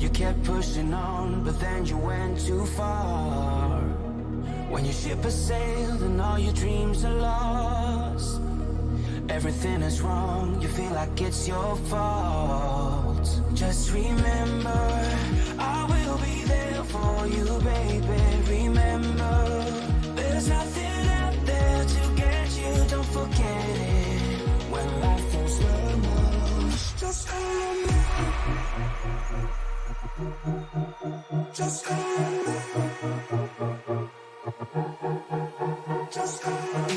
You kept pushing on, but then you went too far. When your ship has sailed and all your dreams are lost, everything is wrong, you feel like it's your fault. Just remember, I will be there for you, baby. Remember, there's nothing out there to get you, don't forget it. When life feels lemons, just call me. Just call me. Just call me.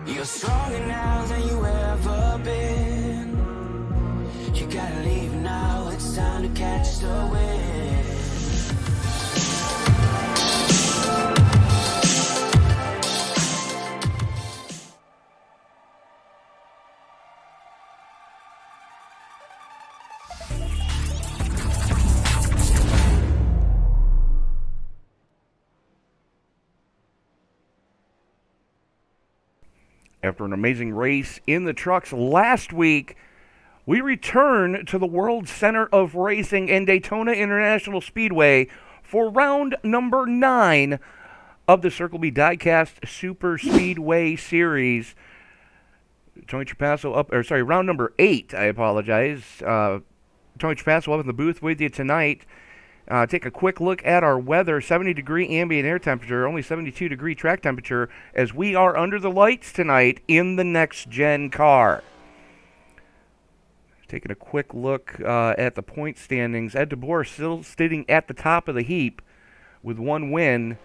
You're stronger now than you ever been. You gotta leave now, it's time to catch the wind. After an amazing race in the trucks last week, we return to the World Center of Racing and Daytona International Speedway for round number 9 of the Circle B Diecast Superspeedway Series. Tony Trapasso round number 8, I apologize. Tony Trapasso up in the booth with you tonight. Take a quick look at our weather. 70-degree ambient air temperature, only 72-degree track temperature, as we are under the lights tonight in the next-gen car. Taking a quick look at the point standings. Ed DeBoer still sitting at the top of the heap with 1 win.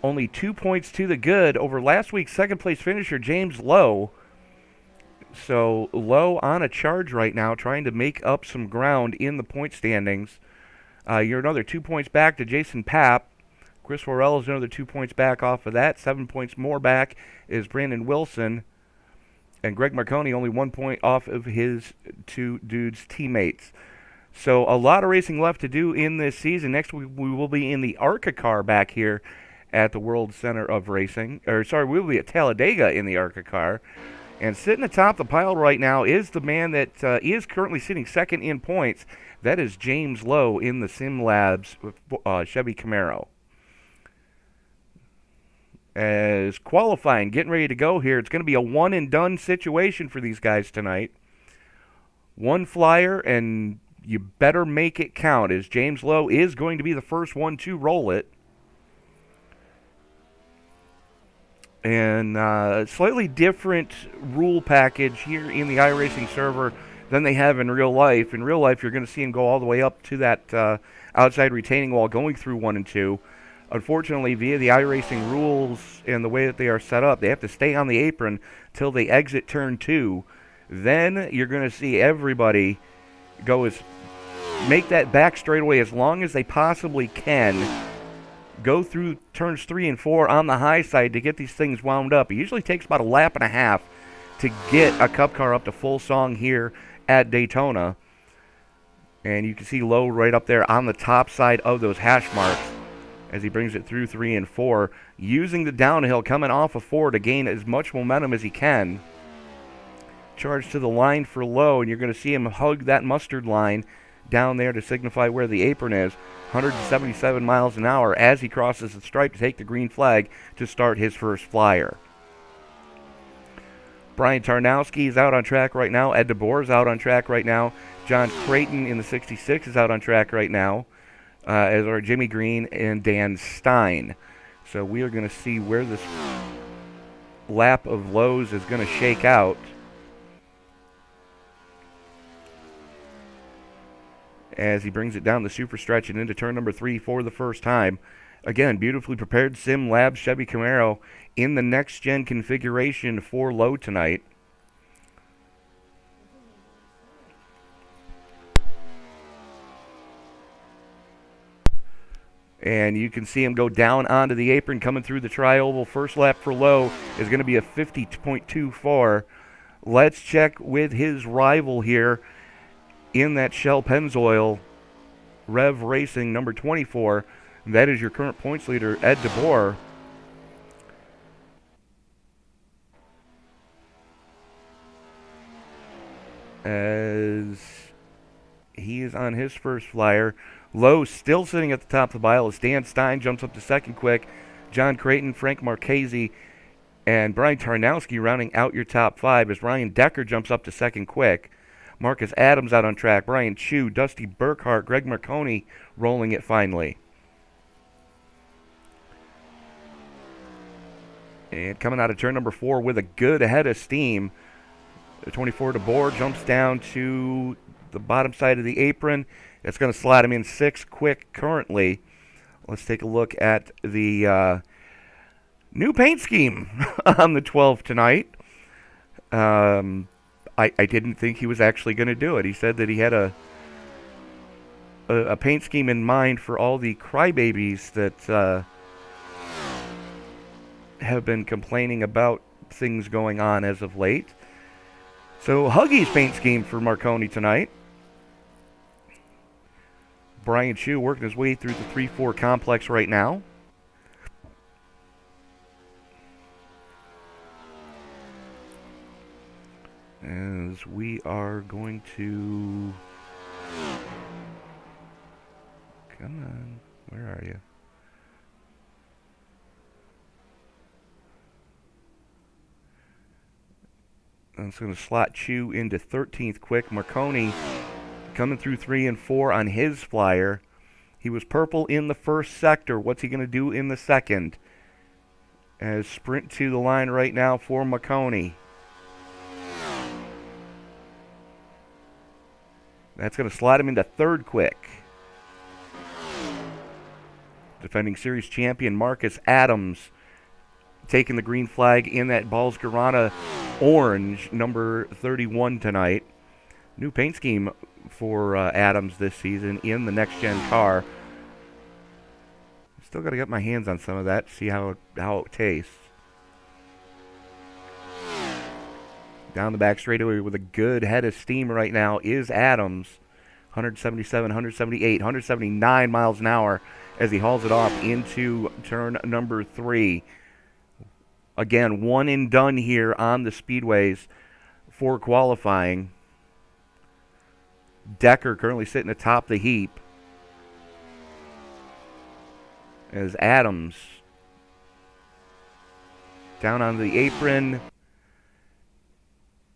Only 2 points to the good over last week's second-place finisher, James Lowe. So Lowe on a charge right now, trying to make up some ground in the point standings. You're another 2 points back to Jason Papp. Chris Worrell is another 2 points back off of that. 7 points more back is Brandon Wilson. And Greg Marconi only 1 point off of his 2 dudes' teammates. So a lot of racing left to do in this season. Next week we will be in the ARCA car back here at the World Center of Racing. We will be at Talladega in the ARCA car. And sitting atop the pile right now is the man that is currently sitting second in points. That is James Lowe in the Sim Labs Chevy Camaro. As qualifying, getting ready to go here, it's going to be a one-and-done situation for these guys tonight. One flyer, and you better make it count, as James Lowe is going to be the first one to roll it. And slightly different rule package here in the iRacing server than they have in real life. In real life, you're going to see them go all the way up to that outside retaining wall going through 1 and 2. Unfortunately, via the iRacing rules and the way that they are set up, they have to stay on the apron till they exit turn 2. Then you're going to see everybody make that back straightaway as long as they possibly can. Go through turns 3 and 4 on the high side to get these things wound up. It usually takes about a lap and a half to get a Cup car up to full song here at Daytona. And you can see Lowe right up there on the top side of those hash marks as he brings it through 3 and 4, using the downhill coming off of 4 to gain as much momentum as he can. Charge to the line for Lowe, and you're going to see him hug that mustard line down there to signify where the apron is. 177 miles an hour as he crosses the stripe to take the green flag to start his first flyer. Brian Tarnowski is out on track right now. Ed DeBoer is out on track right now. John Creighton in the 66 is out on track right now, as are Jimmy Green and Dan Stein. So we are going to see where this lap of Lowe's is going to shake out. as he brings it down the super stretch and into turn number 3 for the first time. Again, beautifully prepared Sim Labs Chevy Camaro in the next-gen configuration for low tonight. And you can see him go down onto the apron, coming through the tri-oval. First lap for low is going to be a 50.24. Let's check with his rival here in that Shell Pennzoil Rev Racing number 24. That is your current points leader, Ed DeBoer. As he is on his first flyer. Lowe still sitting at the top of the pile as Dan Stein jumps up to second quick. John Creighton, Frank Marchese, and Brian Tarnowski rounding out your top 5 as Ryan Decker jumps up to second quick. Marcus Adams out on track. Brian Chu, Dusty Burkhart, Greg Marconi rolling it finally. And coming out of turn number 4 with a good head of steam. The 24 DeBoer jumps down to the bottom side of the apron. It's going to slide him in 6 quick currently. Let's take a look at the new paint scheme on the 12 tonight. I didn't think he was actually going to do it. He said that he had a paint scheme in mind for all the crybabies that have been complaining about things going on as of late. So Huggy's paint scheme for Marconi tonight. Brian Chu working his way through the 3-4 complex right now. As we are going to... Come on, where are you? I'm just going to slot Chu into 13th quick. Marconi coming through 3 and 4 on his flyer. He was purple in the first sector. What's he going to do in the second? As sprint to the line right now for Marconi. That's going to slide him into 3rd quick. Defending series champion Marcus Adams taking the green flag in that Balls Garana orange, number 31 tonight. New paint scheme for Adams this season in the next-gen car. Still got to get my hands on some of that, see how it tastes. Down the back straightaway with a good head of steam right now is Adams. 177, 178, 179 miles an hour as he hauls it off into turn number 3. Again, one and done here on the speedways for qualifying. Decker currently sitting atop the heap. As Adams down on the apron.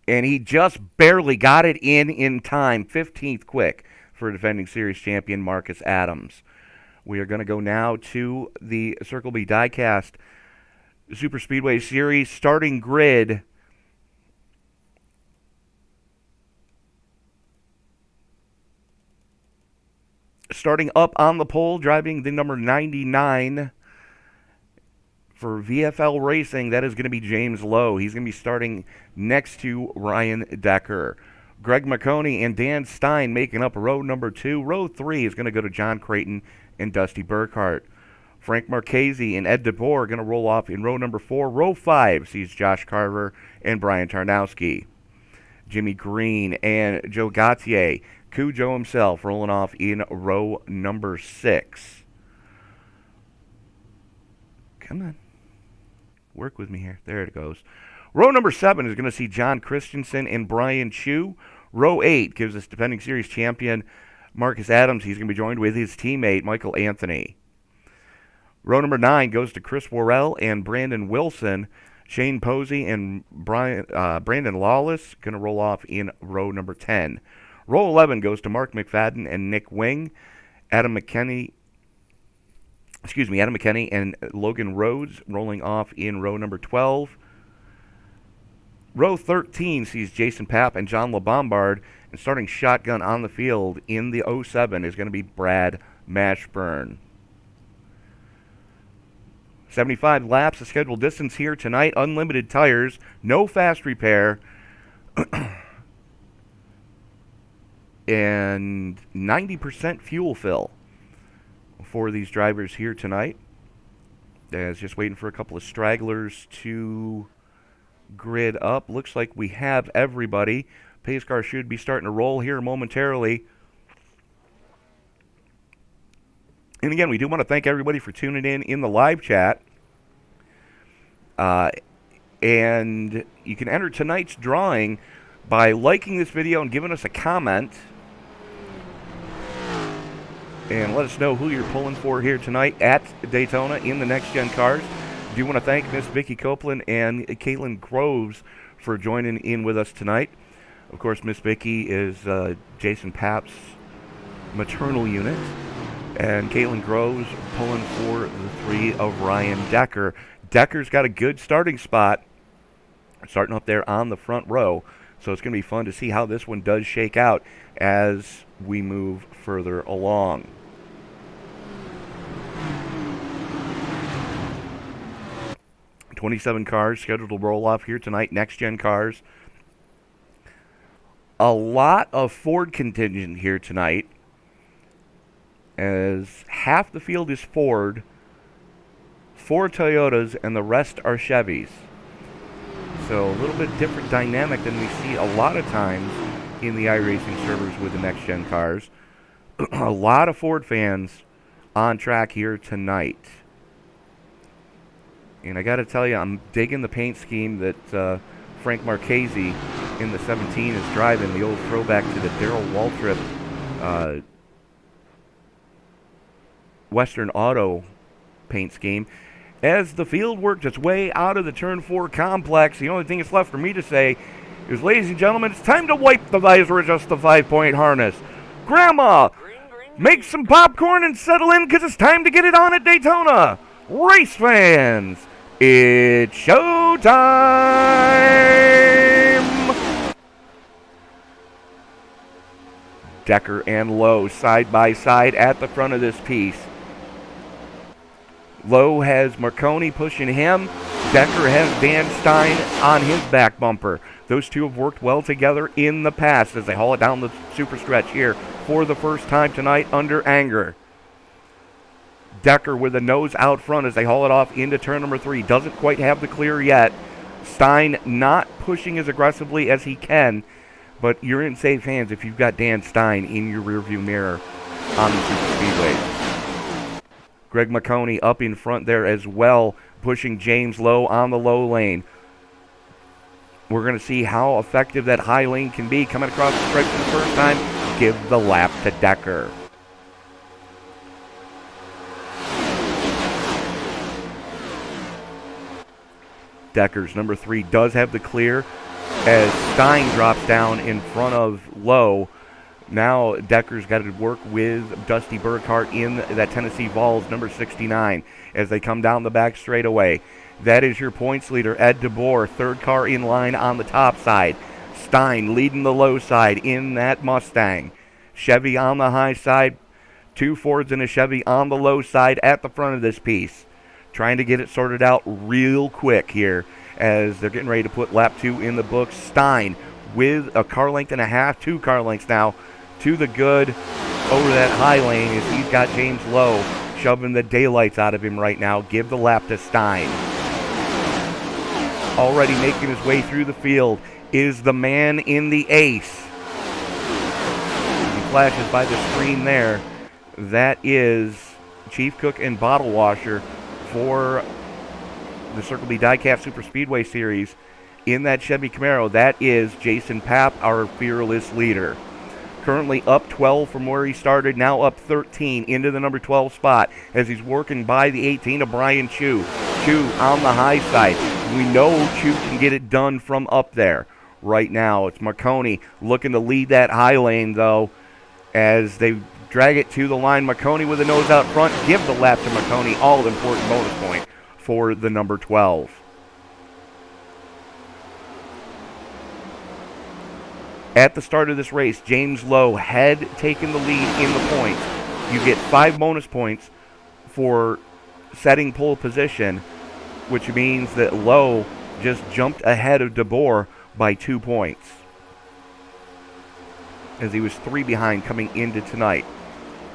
And he just barely got it in time. 15th quick for defending series champion Marcus Adams. We are going to go now to the Circle B Diecast Superspeedway Series starting grid. Starting up on the pole, driving the number 99 for VFL Racing, that is going to be James Lowe. He's going to be starting next to Ryan Decker. Greg McConey and Dan Stein making up row number 2. Row 3 is going to go to John Creighton and Dusty Burkhart. Frank Marchese and Ed DeBoer are going to roll off in row number 4. Row 5 sees Josh Carver and Brian Tarnowski. Jimmy Green and Joe Gautier. Cujo himself rolling off in row number 6. Come on. Work with me here. There it goes. Row number 7 is going to see John Christensen and Brian Chu. Row 8 gives us defending series champion Marcus Adams. He's going to be joined with his teammate Michael Anthony. Row number 9 goes to Chris Worrell and Brandon Wilson. Shane Posey and Brandon Lawless going to roll off in row number 10. Row 11 goes to Mark McFadden and Nick Wing. Adam McKinney and Logan Rhodes rolling off in row number 12. Row 13 sees Jason Papp and John LeBombard, and starting shotgun on the field in the 07 is going to be Brad Mashburn. 75 laps of scheduled distance here tonight, unlimited tires, no fast repair, and 90% fuel fill for these drivers here tonight. As just waiting for a couple of stragglers to grid up. Looks like we have everybody. Pace car should be starting to roll here momentarily. And again, we do want to thank everybody for tuning in the live chat. And you can enter tonight's drawing by liking this video and giving us a comment. And let us know who you're pulling for here tonight at Daytona in the Next Gen Cars. Do want to thank Miss Vicki Copeland and Caitlin Groves for joining in with us tonight. Of course, Miss Vicki is Jason Papp's maternal unit, and Caitlin Groves pulling for the 3 of Ryan Decker. Decker's got a good starting spot, starting up there on the front row, so it's going to be fun to see how this one does shake out as we move further along. .27 cars scheduled to roll off here tonight, Next Gen Cars. A lot of Ford contingent here tonight, as half the field is Ford, 4 Toyotas, and the rest are Chevys. So a little bit different dynamic than we see a lot of times in the iRacing servers with the Next Gen Cars. A lot of Ford fans on track here tonight. And I got to tell you, I'm digging the paint scheme that Frank Marchese in the 17 is driving, the old throwback to the Darrell Waltrip Western Auto paint scheme. As the field worked its way out of the Turn 4 complex, the only thing that's left for me to say is, ladies and gentlemen, it's time to wipe the visor, adjust the 5-point harness. Grandma, make some popcorn and settle in, because it's time to get it on at Daytona. Race fans, it's showtime! Decker and Lowe side by side at the front of this piece. Lowe has Marconi pushing him. Decker has Dan Stein on his back bumper. Those two have worked well together in the past as they haul it down the super stretch here for the first time tonight under Anger. Decker with the nose out front as they haul it off into turn number 3. Doesn't quite have the clear yet. Stein not pushing as aggressively as he can, but you're in safe hands if you've got Dan Stein in your rearview mirror on the Superspeedway. Greg McConey up in front there as well, pushing James Lowe on the low lane. We're going to see how effective that high lane can be. Coming across the stripe for the first time, give the lap to Decker. Decker's number 3 does have the clear as Stein drops down in front of Lowe. Now Decker's got to work with Dusty Burkhart in that Tennessee Vols number 69 as they come down the back straightaway. That is your points leader, Ed DeBoer, third car in line on the top side. Stein leading the low side in that Mustang. Chevy on the high side, 2 Fords and a Chevy on the low side at the front of this piece. Trying to get it sorted out real quick here as they're getting ready to put lap 2 in the books. Stein with a car length and a half, 2 car lengths now, to the good over that high lane as he's got James Lowe shoving the daylights out of him right now. Give the lap to Stein. Already making his way through the field is the man in the ace. He flashes by the screen there. That is Chief Cook and Bottle Washer for the Circle B Diecast Super Speedway Series in that Chevy Camaro. That is Jason Papp, our fearless leader. Currently up 12 from where he started, now up 13 into the number 12 spot as he's working by the 18 of Brian Chu. Chu on the high side. We know Chu can get it done from up there. Right now it's Marconi looking to lead that high lane, though, as they drag it to the line. Marconi with the nose out front. Give the lap to Marconi. All important bonus point for the number 12. at the start of this race, James Lowe had taken the lead in the points. You get 5 bonus points for setting pole position, which means that Lowe just jumped ahead of DeBoer by 2 points, as he was 3 behind coming into tonight.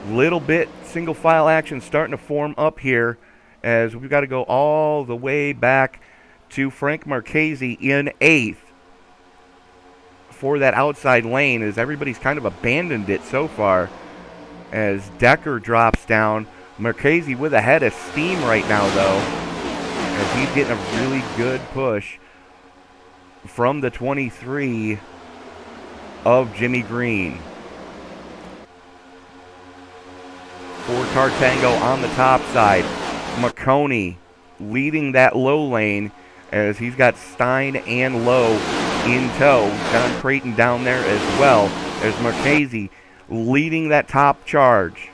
Little bit single file action starting to form up here, as we've got to go all the way back to Frank Marchese in 8th for that outside lane, as everybody's kind of abandoned it so far, as Decker drops down. Marchese with a head of steam right now, though, as he's getting a really good push from the 23 of Jimmy Green. 4-car tango on the top side. McConey leading that low lane, as he's got Stein and Lowe in tow. John Creighton down there as well. There's Marchese leading that top charge.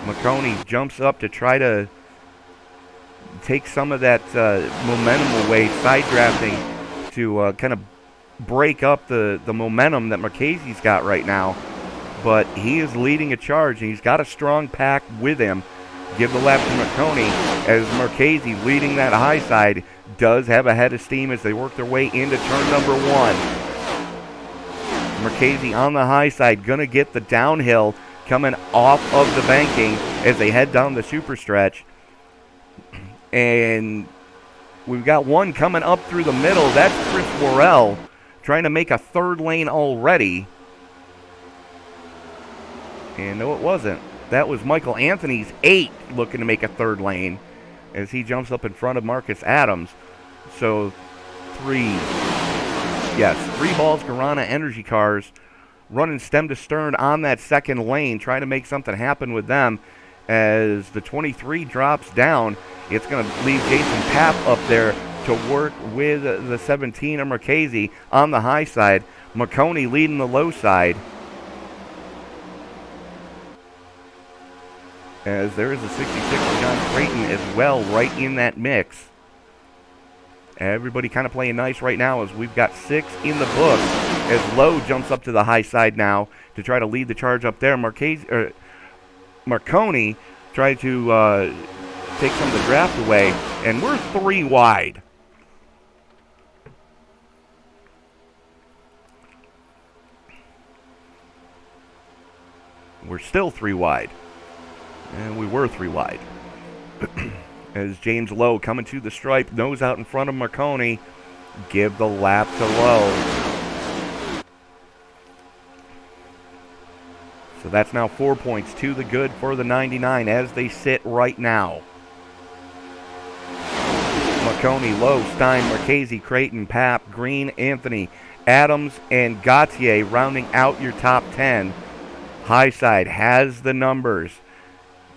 McConey jumps up to try to take some of that momentum away, side drafting to kind of break up the momentum that Marchese's got right now. But he is leading a charge, and he's got a strong pack with him. Give the lap to McConey, as Marchese leading that high side does have a head of steam as they work their way into turn number 1. Marchese on the high side, going to get the downhill coming off of the banking as they head down the super stretch. And we've got one coming up through the middle. That's Chris Worrell trying to make a 3rd lane already. And no, it wasn't. That was Michael Anthony's 8 looking to make a 3rd lane as he jumps up in front of Marcus Adams. So 3 Balls Guarana Energy cars running stem to stern on that 2nd lane, trying to make something happen with them. As the 23 drops down, it's going to leave Jason Papp up there to work with the 17 of Marchese on the high side. McConey leading the low side, as there is a 66 of John Creighton as well right in that mix. Everybody kind of playing nice right now, as we've got 6 in the books, as Lowe jumps up to the high side now to try to lead the charge up there. Marconi tried to take some of the draft away, and we're 3 wide. We're still 3 wide. And we were 3 wide. As James Lowe coming to the stripe, nose out in front of Marconi. Give the lap to Lowe. So that's now 4 points to the good for the 99 as they sit right now. Marconi, Lowe, Stein, Marchese, Creighton, Papp, Green, Anthony, Adams, and Gautier rounding out your top 10. High side has the numbers.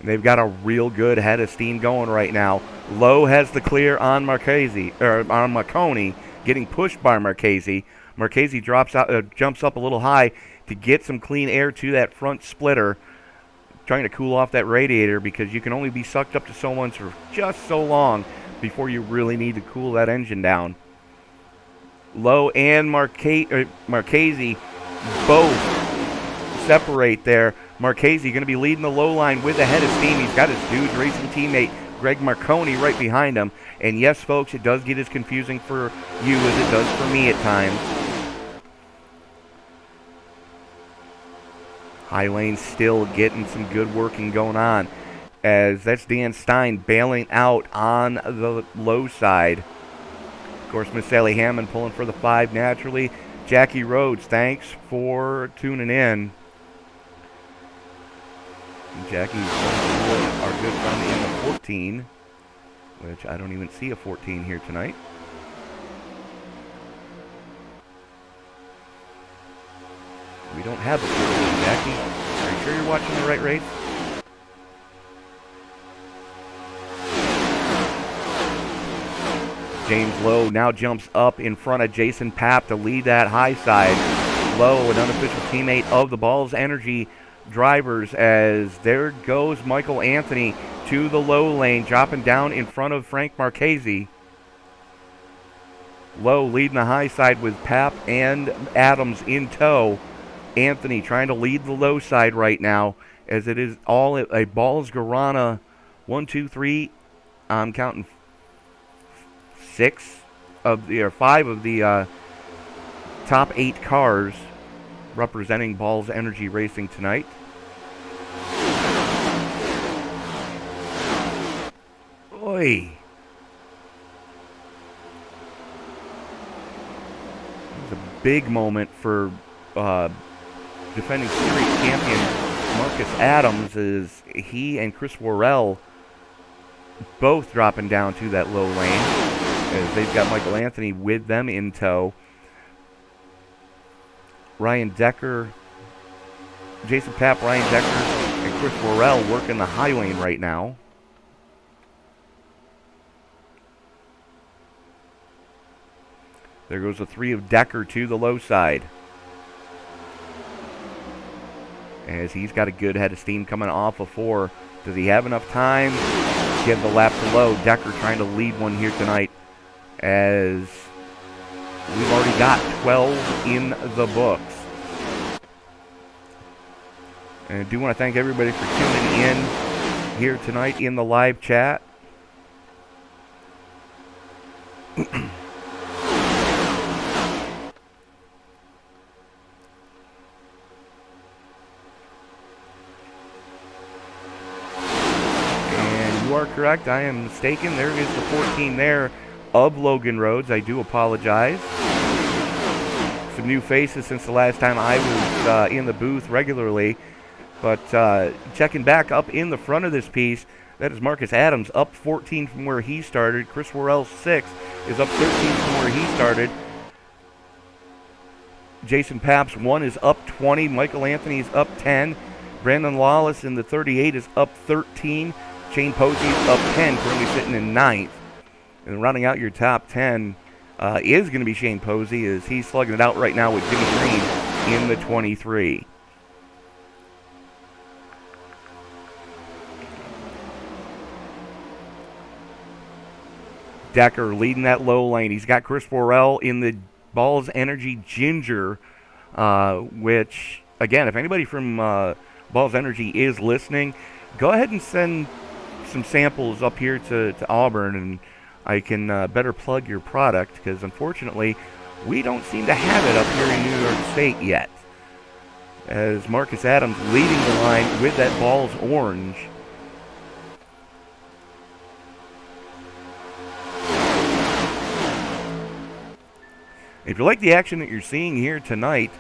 They've got a real good head of steam going right now. Lowe has the clear on Marconi, getting pushed by Marchese. Marchese jumps up a little high to get some clean air to that front splitter, trying to cool off that radiator, because you can only be sucked up to someone for just so long before you really need to cool that engine down. Lowe and Marchese both separate there. Marchese going to be leading the low line with a head of steam. He's got his Dudes Racing teammate Greg Marconi right behind him. And yes, folks, it does get as confusing for you as it does for me at times. High lane still getting some good working going on, as that's Dan Stein bailing out on the low side. Of course, Miss Sally Hammond pulling for the 5 naturally. Jackie Rhodes, thanks for tuning in. Jackie, our good friend in the 14, which I don't even see a 14 here tonight. We don't have a 14, Jackie. Are you sure you're watching the right race? James Lowe now jumps up in front of Jason Papp to lead that high side. Lowe, an unofficial teammate of the Balls Energy drivers, as there goes Michael Anthony to the low lane, dropping down in front of Frank Marchese. Lowe leading the high side with Papp and Adams in tow. Anthony trying to lead the low side right now, as it is all a Balls Guarana 1, 2, 3. I'm counting 5 of the top 8 cars representing Balls Energy Racing tonight. Oi. It was a big moment for defending series champion Marcus Adams, as he and Chris Worrell both dropping down to that low lane, as they've got Michael Anthony with them in tow. Ryan Decker, Jason Papp, Ryan Decker, and Chris Worrell working the high lane right now. There goes the 3 of Decker to the low side, as he's got a good head of steam coming off of 4. Does he have enough time? Give the lap to Lowe. Decker trying to lead one here tonight, as we've already got 12 in the books. And I do want to thank everybody for tuning in here tonight in the live chat. Correct, I am mistaken. There is the 14 there of Logan Rhodes. I do apologize. Some new faces since the last time I was in the booth regularly. But checking back up in the front of this piece, that is Marcus Adams, up 14 from where he started. Chris Worrell, 6, is up 13 from where he started. Jason Papp's 1 is up 20. Michael Anthony's up 10. Brandon Lawless in the 38 is up 13. Shane Posey's up 10, currently sitting in 9th. And rounding out your top 10 is going to be Shane Posey, as he's slugging it out right now with Jimmy Green in the 23. Decker leading that low lane. He's got Chris Worrell in the Balls Energy Ginger, which, again, if anybody from Balls Energy is listening, go ahead and send some samples up here to Auburn, and I can better plug your product, because unfortunately we don't seem to have it up here in New York State yet, as Marcus Adams leading the line with that Balls Orange. If you like the action that you're seeing here tonight,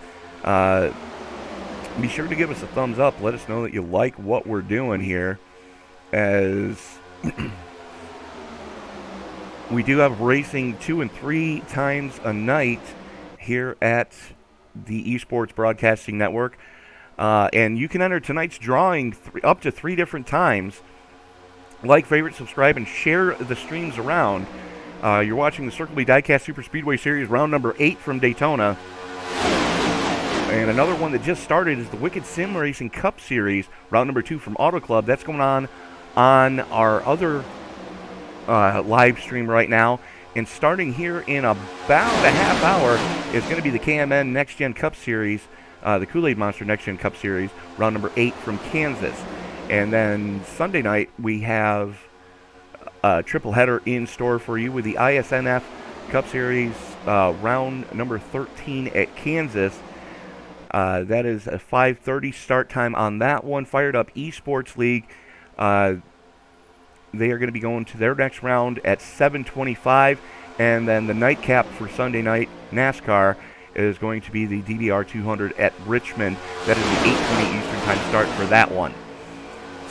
be sure to give us a thumbs up. Let us know that you like what we're doing here, as we do have racing 2 and 3 times a night here at the Esports Broadcasting Network. And you can enter tonight's drawing up to 3 different times. Like, favorite, subscribe, and share the streams around. You're watching the Circle B Diecast Superspeedway Series, round number 8 from Daytona. And another one that just started is the Wicked Sim Racing Cup Series, round number 2 from Auto Club. That's going on our other live stream right now. And starting here in about a half hour is going to be the KMN Next Gen Cup Series, the Kool-Aid Monster Next Gen Cup Series, round number 8 from Kansas. And then Sunday night we have a triple header in store for you with the ISNF Cup Series, round number 13 at Kansas. That is a 5:30 start time on that one. Fired Up Esports League, they are going to be going to their next round at 7:25, and then the nightcap for Sunday night NASCAR is going to be the DBR 200 at Richmond. That is the 8:20 Eastern time start for that one.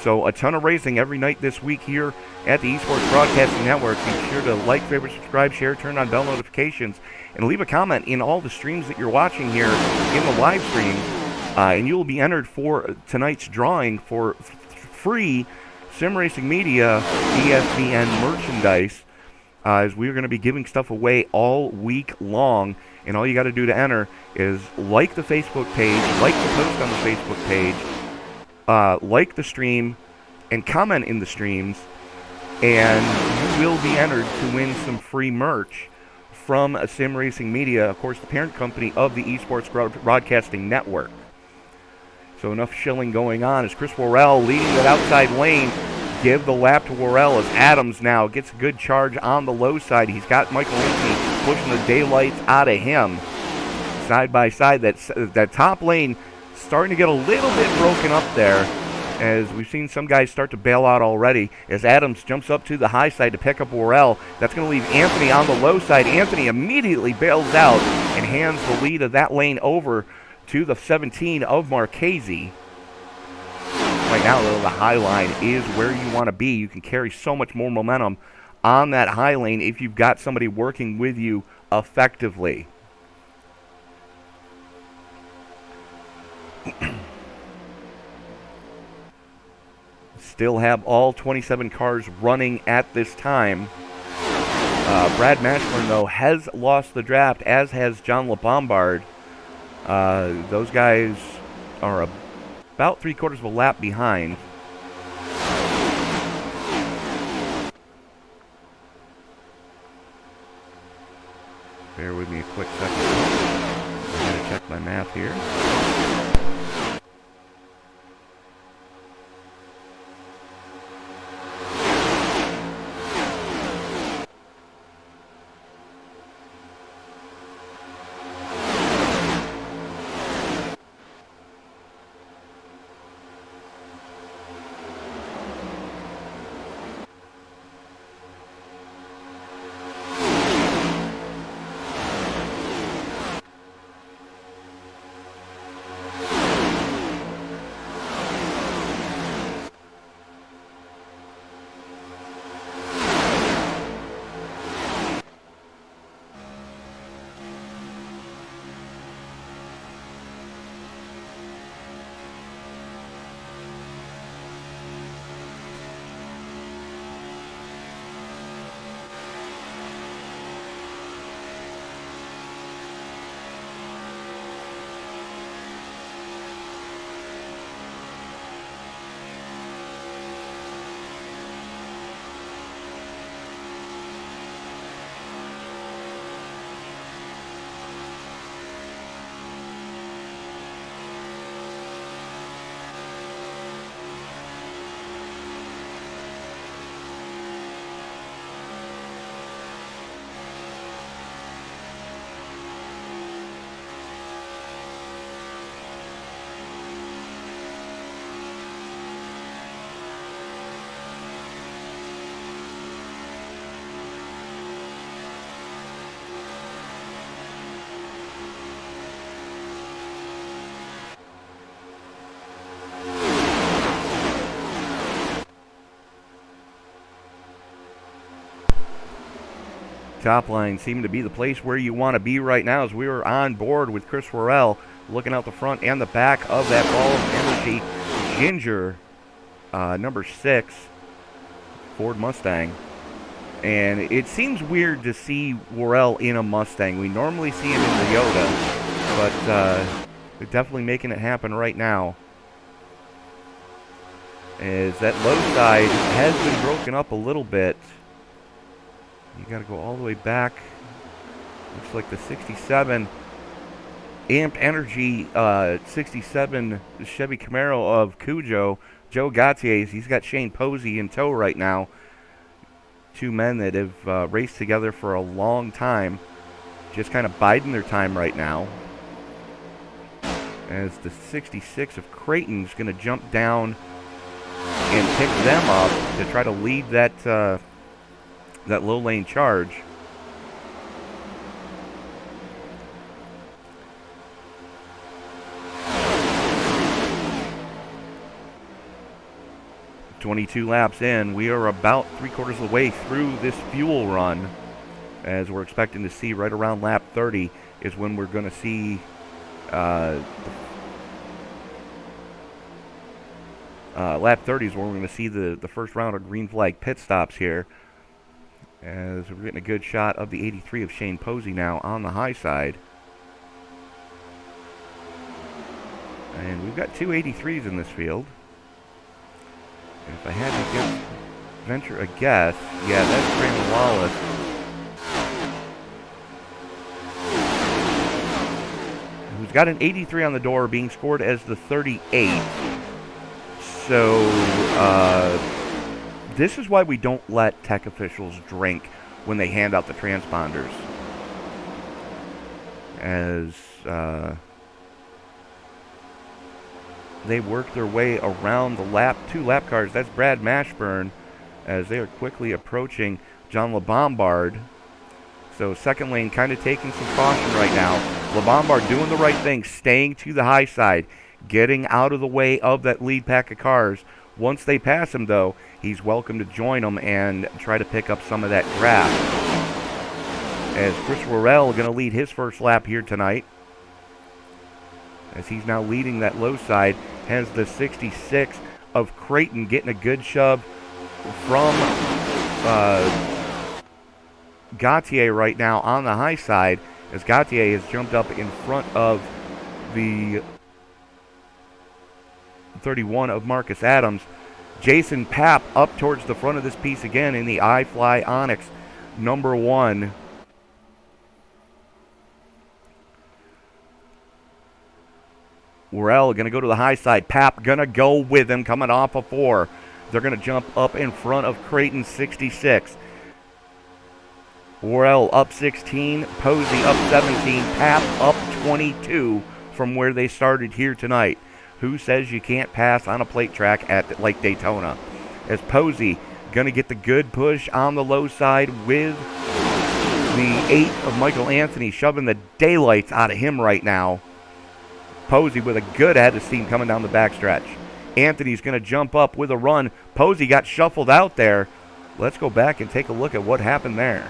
So a ton of racing every night this week here at the Esports Broadcasting Network. Be sure to like, favorite, subscribe, share, turn on bell notifications, and leave a comment in all the streams that you're watching here in the live stream. And you will be entered for tonight's drawing for free Sim Racing Media ESBN merchandise, as we're going to be giving stuff away all week long. And all you got to do to enter is like the Facebook page, like the post on the Facebook page, like the stream, and comment in the streams, and you will be entered to win some free merch from Sim Racing Media, of course, the parent company of the Esports Broadcasting Network. So enough shilling going on as Chris Worrell leading that outside lane. Give the lap to Worrell as Adams now gets a good charge on the low side. He's got Michael Lindsay pushing the daylights out of him. Side by side, that top lane starting to get a little bit broken up there, as we've seen some guys start to bail out already, as Adams jumps up to the high side to pick up Worrell. That's going to leave Anthony on the low side. Anthony immediately bails out and hands the lead of that lane over to the 17 of Marchese. Right now, though, the high line is where you want to be. You can carry so much more momentum on that high lane if you've got somebody working with you effectively. Still have all 27 cars running at this time. Brad Mashburn, though, has lost the draft, as has John LeBombard. Those guys are about 3/4 of a lap behind. Bear with me a quick second. I'm going to check my math here. Top line seeming to be the place where you want to be right now, as we are on board with Chris Worrell looking out the front and the back of that Ball of Energy Ginger, number 6 Ford Mustang. And it seems weird to see Worrell in a Mustang. We normally see him in the Toyota, but they're definitely making it happen right now, as that low side has been broken up a little bit. You got to go all the way back. Looks like the 67 Amp Energy 67 Chevy Camaro of Cujo, Joe Gauthier. He's got Shane Posey in tow right now. Two men that have raced together for a long time, just kind of biding their time right now, as the 66 of Creighton is going to jump down and pick them up to try to lead that that low lane charge. "22 laps in, we are about 3/4 of the way through this fuel run, as we're expecting to see right around lap 30 is when we're going to see lap 30 is when we're going to see the first round of green flag pit stops here, as we're getting a good shot of the 83 of Shane Posey now on the high side. And we've got two 83s in this field. And if I had to venture a guess, yeah, that's Brandon Wallace. Adams. Got an 83 on the door, being scored as the 38. So, this is why we don't let tech officials drink when they hand out the transponders. As they work their way around the two lap cars. That's Brad Mashburn as they are quickly approaching John LeBombard. So second lane kind of taking some caution right now. LeBombard doing the right thing, staying to the high side, getting out of the way of that lead pack of cars. Once they pass him, though, he's welcome to join them and try to pick up some of that draft. As Chris Worrell going to lead his first lap here tonight. As he's now leading that low side, has the 66 of Creighton getting a good shove from Gautier right now on the high side, as Gautier has jumped up in front of the 31 of Marcus Adams. Jason Papp up towards the front of this piece again in the iFly Onyx number 1. Worrell going to go to the high side. Papp going to go with him coming off of 4. They're going to jump up in front of Creighton 66. Worrell up 16. Posey up 17. Papp up 22 from where they started here tonight. Who says you can't pass on a plate track at Lake Daytona? As Posey going to get the good push on the low side with the 8 of Michael Anthony shoving the daylights out of him right now. Posey with a good head of steam coming down the backstretch. Anthony's going to jump up with a run. Posey got shuffled out there. Let's go back and take a look at what happened there.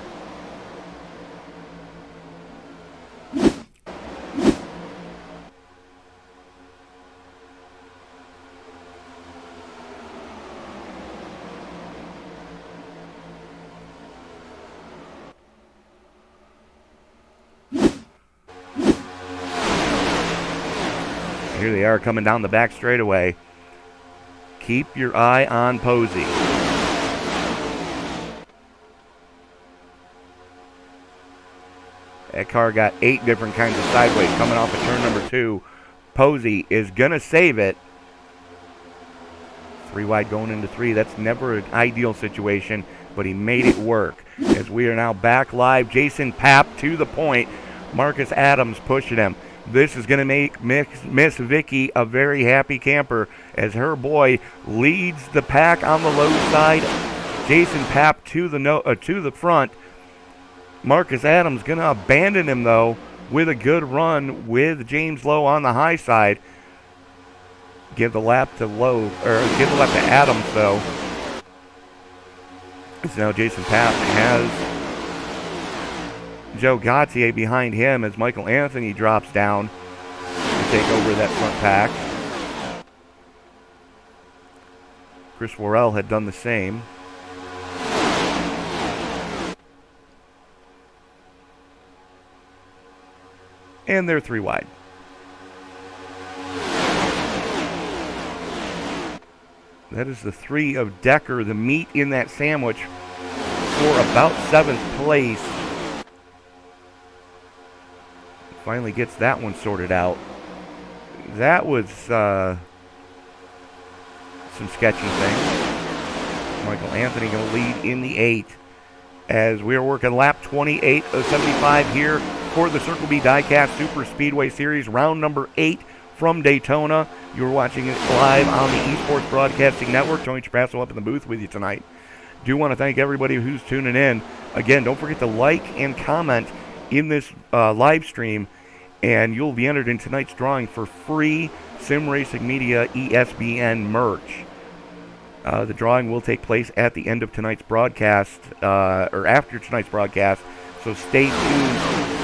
Here they are coming down the back straightaway. Keep your eye on Posey. That car got 8 different kinds of sideways coming off of turn number 2. Posey is going to save it. 3 wide going into 3. That's never an ideal situation, but he made it work. As we are now back live, Jason Papp to the point. Marcus Adams pushing him. This is going to make Miss Vicky a very happy camper as her boy leads the pack on the low side. Jason Papp to the front. Marcus Adams going to abandon him, though, with a good run with James Lowe on the high side. Give the lap to Adams, though. So now Jason Papp has Joe Gautier behind him as Michael Anthony drops down to take over that front pack. Chris Worrell had done the same. And they're 3 wide. That is the 3 of Decker, the meat in that sandwich for about 7th place. Finally gets that one sorted out. That was some sketchy things. Michael Anthony going to lead in the 8 as we are working lap 28 of 75 here for the Circle B Diecast Superspeedway Series, round number 8 from Daytona. You're watching it live on the Esports Broadcasting Network. Tony Trapasso up in the booth with you tonight. Do want to thank everybody who's tuning in. Again, don't forget to like and comment in this live stream, and you'll be entered in tonight's drawing for free Sim Racing Media ESBN merch. The drawing will take place at the end of tonight's broadcast, or after tonight's broadcast, so stay tuned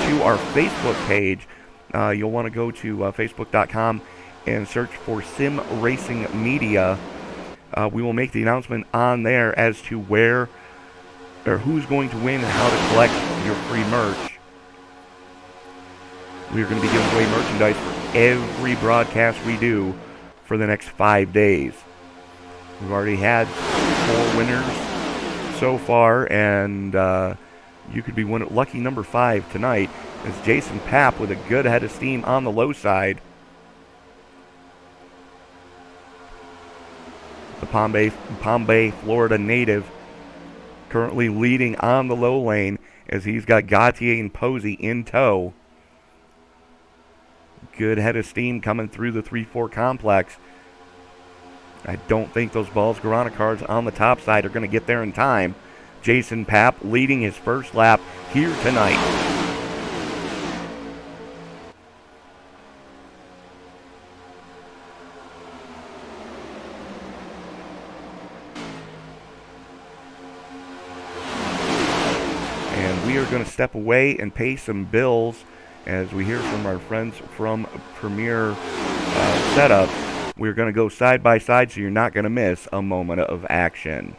to our Facebook page. You'll want to go to facebook.com and search for Sim Racing Media. We will make the announcement on there as to where or who's going to win and how to collect your free merch. We are going to be giving away merchandise for every broadcast we do for the next 5 days. We've already had 4 winners so far, and you could be lucky number 5 tonight It's Jason Papp with a good head of steam on the low side. The Palm Bay, Florida native currently leading on the low lane as he's got Gautier and Posey in tow. Good head of steam coming through the 3-4 complex. I don't think those Balls Guarana cars on the top side are going to get there in time. Jason Papp leading his first lap here tonight. And we are going to step away and pay some bills as we hear from our friends from Premier Setup. We're going to go side by side, so you're not going to miss a moment of action.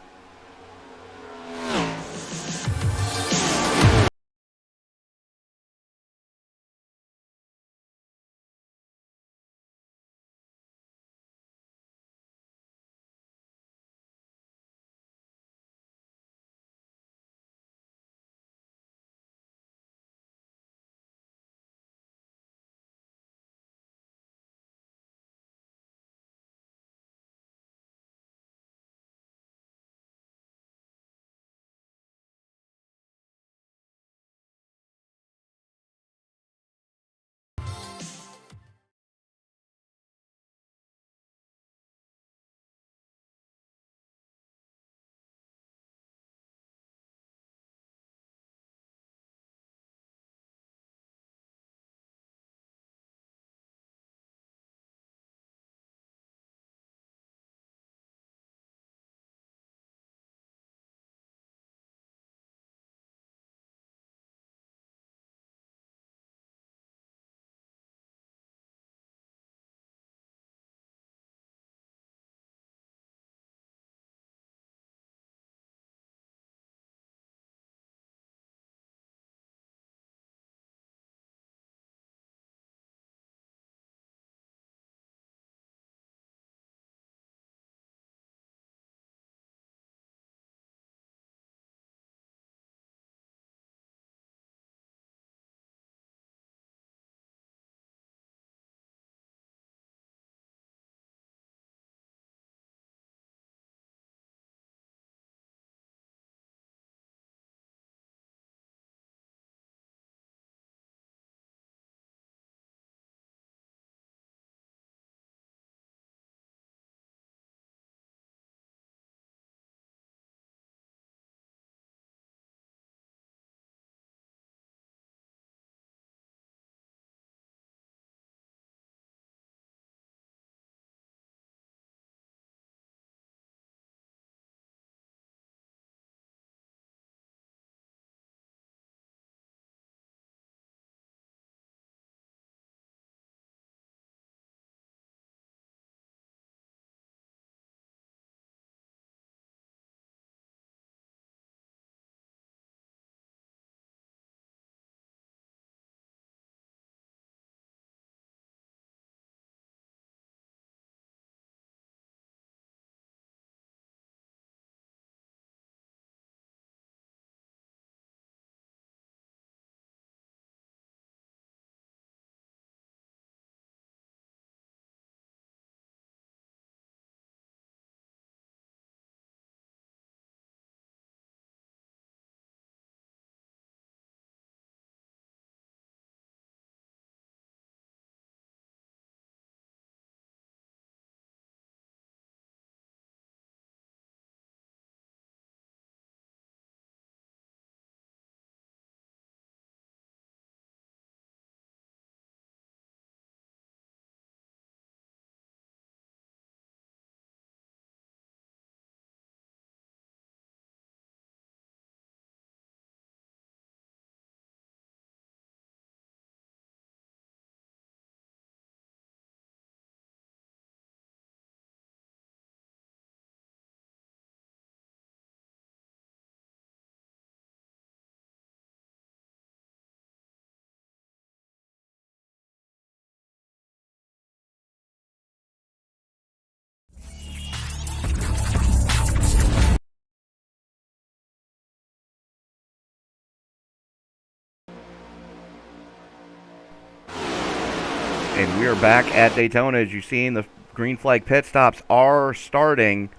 And we are back at Daytona. As you see, the green flag pit stops are starting.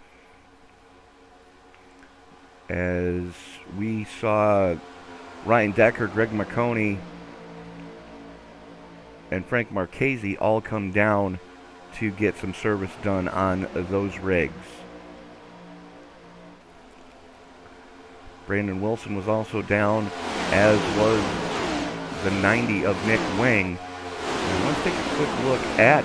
As we saw Ryan Decker, Greg McConey, and Frank Marchese all come down to get some service done on those rigs. Brandon Wilson was also down, as was the 90 of Nick Wing. And let's take a quick look at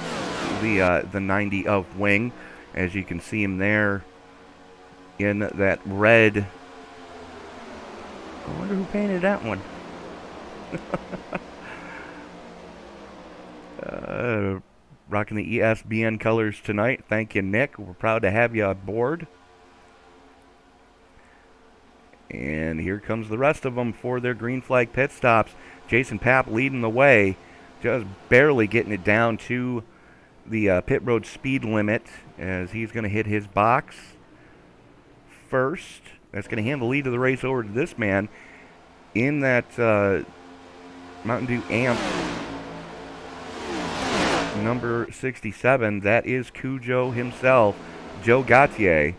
the 90 of Wing. As you can see him there in that red. I wonder who painted that one. Rocking the ESBN colors tonight. Thank you, Nick. We're proud to have you aboard. And here comes the rest of them for their green flag pit stops. Jason Papp leading the way, just barely getting it down to the pit road speed limit, as he's going to hit his box first. That's going to hand the lead of the race over to this man in that Mountain Dew Amp number 67. That is Cujo himself, Joe Gautier.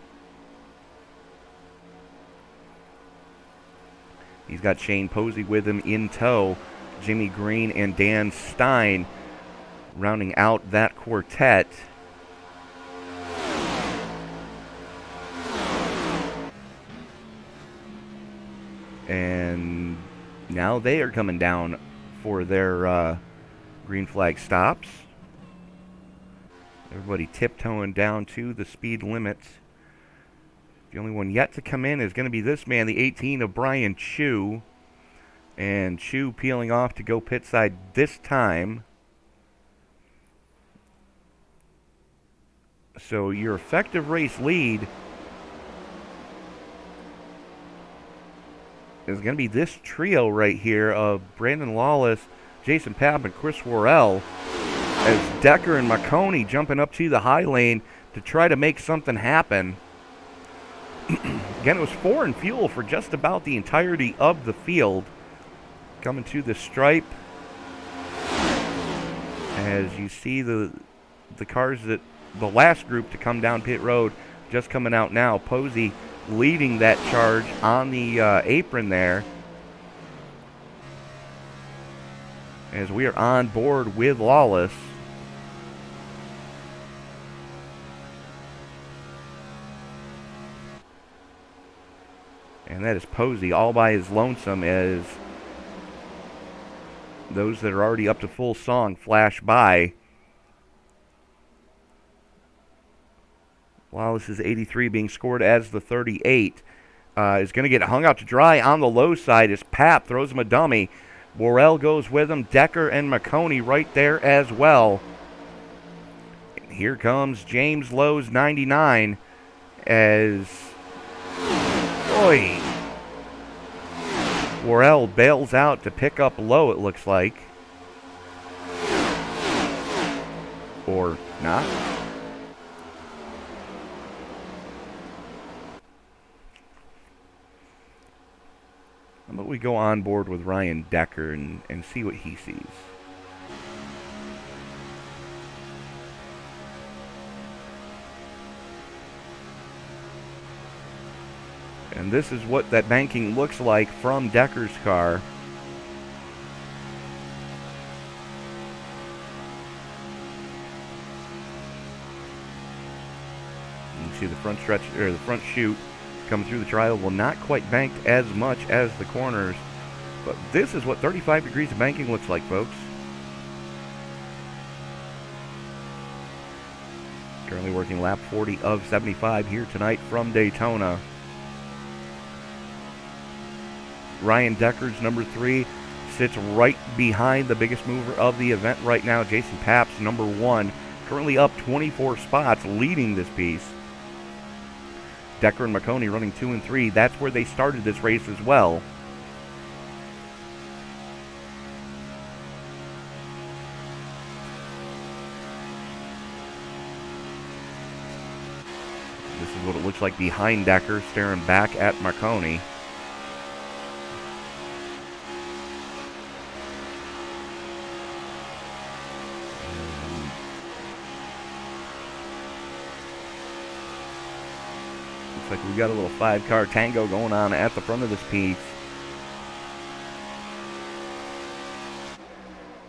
He's got Shane Posey with him in tow. Jimmy Green and Dan Stein rounding out that quartet. And now they are coming down for their green flag stops. Everybody tiptoeing down to the speed limits. The only one yet to come in is going to be this man, the 18 of Brian Chu. And Chu peeling off to go pit side this time. So your effective race lead is going to be this trio right here of Brandon Lawless, Jason Papp, and Chris Worrell, as Decker and McConey jumping up to the high lane to try to make something happen. Again, it was 4 in fuel for just about the entirety of the field. Coming to the stripe, as you see the cars that the last group to come down pit road just coming out now. Posey leading that charge on the apron there, as we are on board with Lawless. And that is Posey all by his lonesome, as those that are already up to full song flash by. Lawless's 83 being scored as the 38. Is going to get hung out to dry on the low side as Papp throws him a dummy. Worrell goes with him. Decker and McConey right there as well. And here comes James Lowe's 99 as Worrell bails out to pick up Lowe, it looks like. Or not. How about we go on board with Ryan Decker and see what he sees. And this is what that banking looks like from Decker's car. You can see the front stretch, or the front chute coming through the trial. Will not quite banked as much as the corners, but this is what 35 degrees of banking looks like, folks. Currently working lap 40 of 75 here tonight from Daytona. Ryan Decker's number 3 sits right behind the biggest mover of the event right now, Jason Papp's number 1, currently up 24 spots, leading this piece. Decker and McConey running 2 and 3. That's where they started this race as well. This is what it looks like behind Decker, staring back at McConey. Looks like we got a little 5-car tango going on at the front of this piece.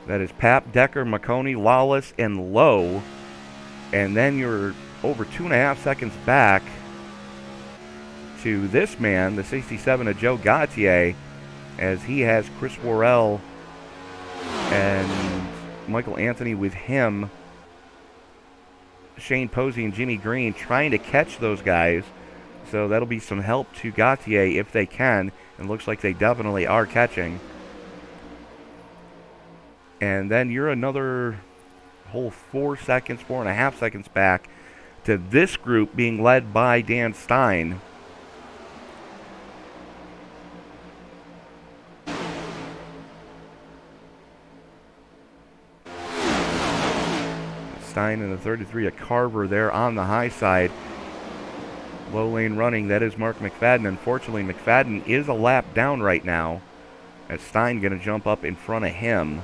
That is Papp, Decker, McConey, Lawless, and Lowe. And then you're over 2.5 seconds back to this man, the 67 of Joe Gautier, as he has Chris Worrell and Michael Anthony with him. Shane Posey and Jimmy Green trying to catch those guys. So that'll be some help to Gautier if they can. And looks like they definitely are catching. And then you're another whole 4.5 seconds back to this group being led by Dan Stein. Stein in the 33 of Carver there on the high side. Low lane running, that is Mark McFadden. Unfortunately, McFadden is a lap down right now, as Stein going to jump up in front of him.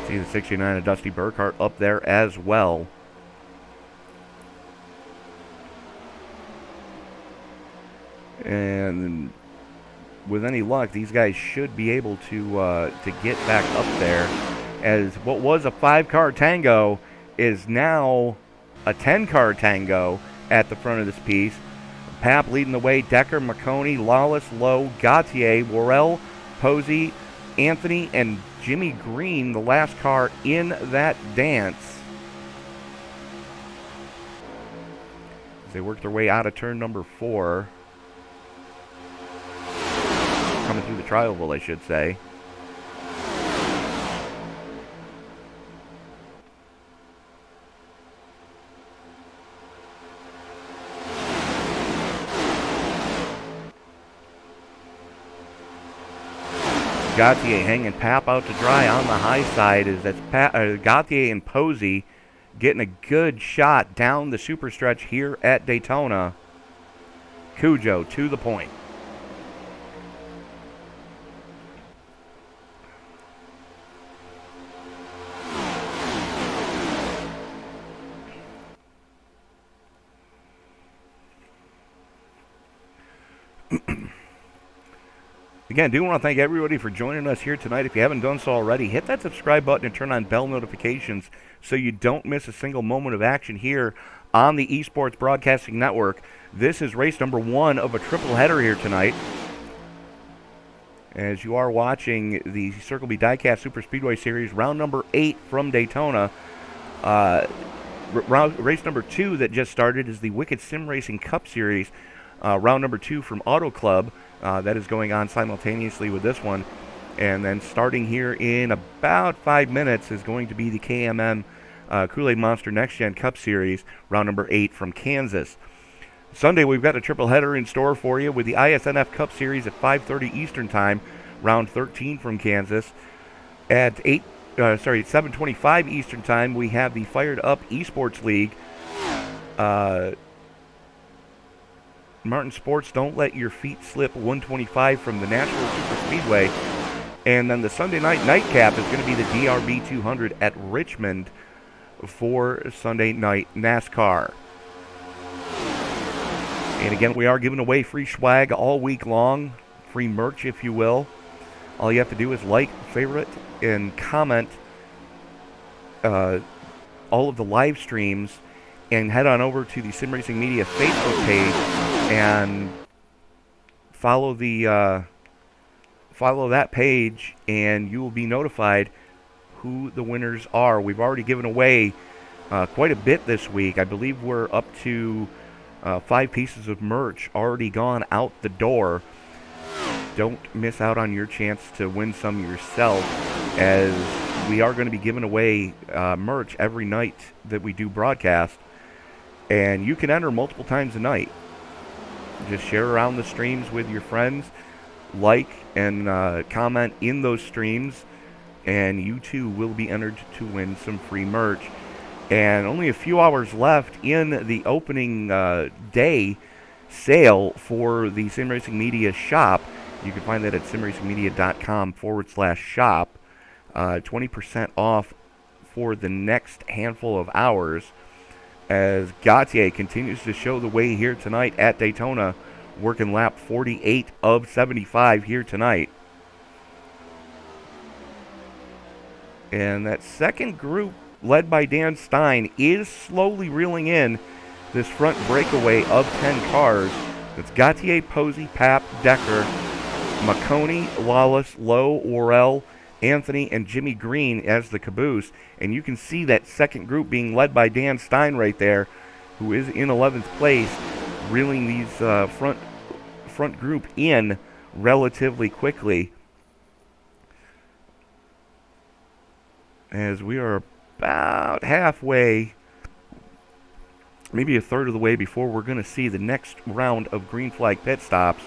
See the 69 of Dusty Burkhart up there as well. And with any luck, these guys should be able to get back up there, as what was a 5-car tango is now a 10-car tango at the front of this piece. Papp leading the way, Decker, McConey, Lawless, Lowe, Gautier, Worrell, Posey, Anthony, and Jimmy Green, the last car in that dance. As they work their way out of turn number 4. Coming through the tri-oval, I should say. Gautier hanging Papp out to dry on the high side, as that's Gautier and Posey getting a good shot down the super stretch here at Daytona. Cujo to the point. Again, I do want to thank everybody for joining us here tonight. If you haven't done so already, hit that subscribe button and turn on bell notifications so you don't miss a single moment of action here on the Esports Broadcasting Network. This is race number 1 of a triple header here tonight, as you are watching the Circle B Diecast Superspeedway Series, round number 8 from Daytona. Race number 2 that just started is the Wicked Sim Racing Cup Series, round number 2 from Auto Club. That is going on simultaneously with this one. And then starting here in about 5 minutes is going to be the KMM Kool-Aid Monster Next Gen Cup Series, round number 8 from Kansas. Sunday, we've got a triple header in store for you with the ISNF Cup Series at 5:30 Eastern Time, round 13 from Kansas. At 7:25 Eastern Time, we have the Fired Up Esports League. Martin Sports, Don't Let Your Feet Slip 125 from the Nashville Superspeedway. And then the Sunday night nightcap is going to be the DRB 200 at Richmond for Sunday night NASCAR. And again, we are giving away free swag all week long, free merch, if you will. All you have to do is like, favorite, and comment all of the live streams, and head on over to the Sim Racing Media Facebook page and follow that page, and you will be notified who the winners are. We've already given away quite a bit this week. I believe we're up to 5 pieces of merch already gone out the door. Don't miss out on your chance to win some yourself, as we are going to be giving away merch every night that we do broadcast. And you can enter multiple times a night. Just share around the streams with your friends, like and comment in those streams, and you too will be entered to win some free merch. And only a few hours left in the opening day sale for the Sim Racing Media shop. You can find that at simracingmedia.com/shop. 20% off for the next handful of hours as Gautier continues to show the way here tonight at Daytona, working lap 48 of 75 here tonight. And that second group, led by Dan Stein, is slowly reeling in this front breakaway of 10 cars. It's Gautier, Posey, Papp, Decker, McConey, Lawless, Lowe, Worrell, Anthony, and Jimmy Green as the caboose. And you can see that second group being led by Dan Stein right there, who is in 11th place, reeling these front group in relatively quickly. As we are about halfway, maybe a third of the way before we're going to see the next round of green flag pit stops,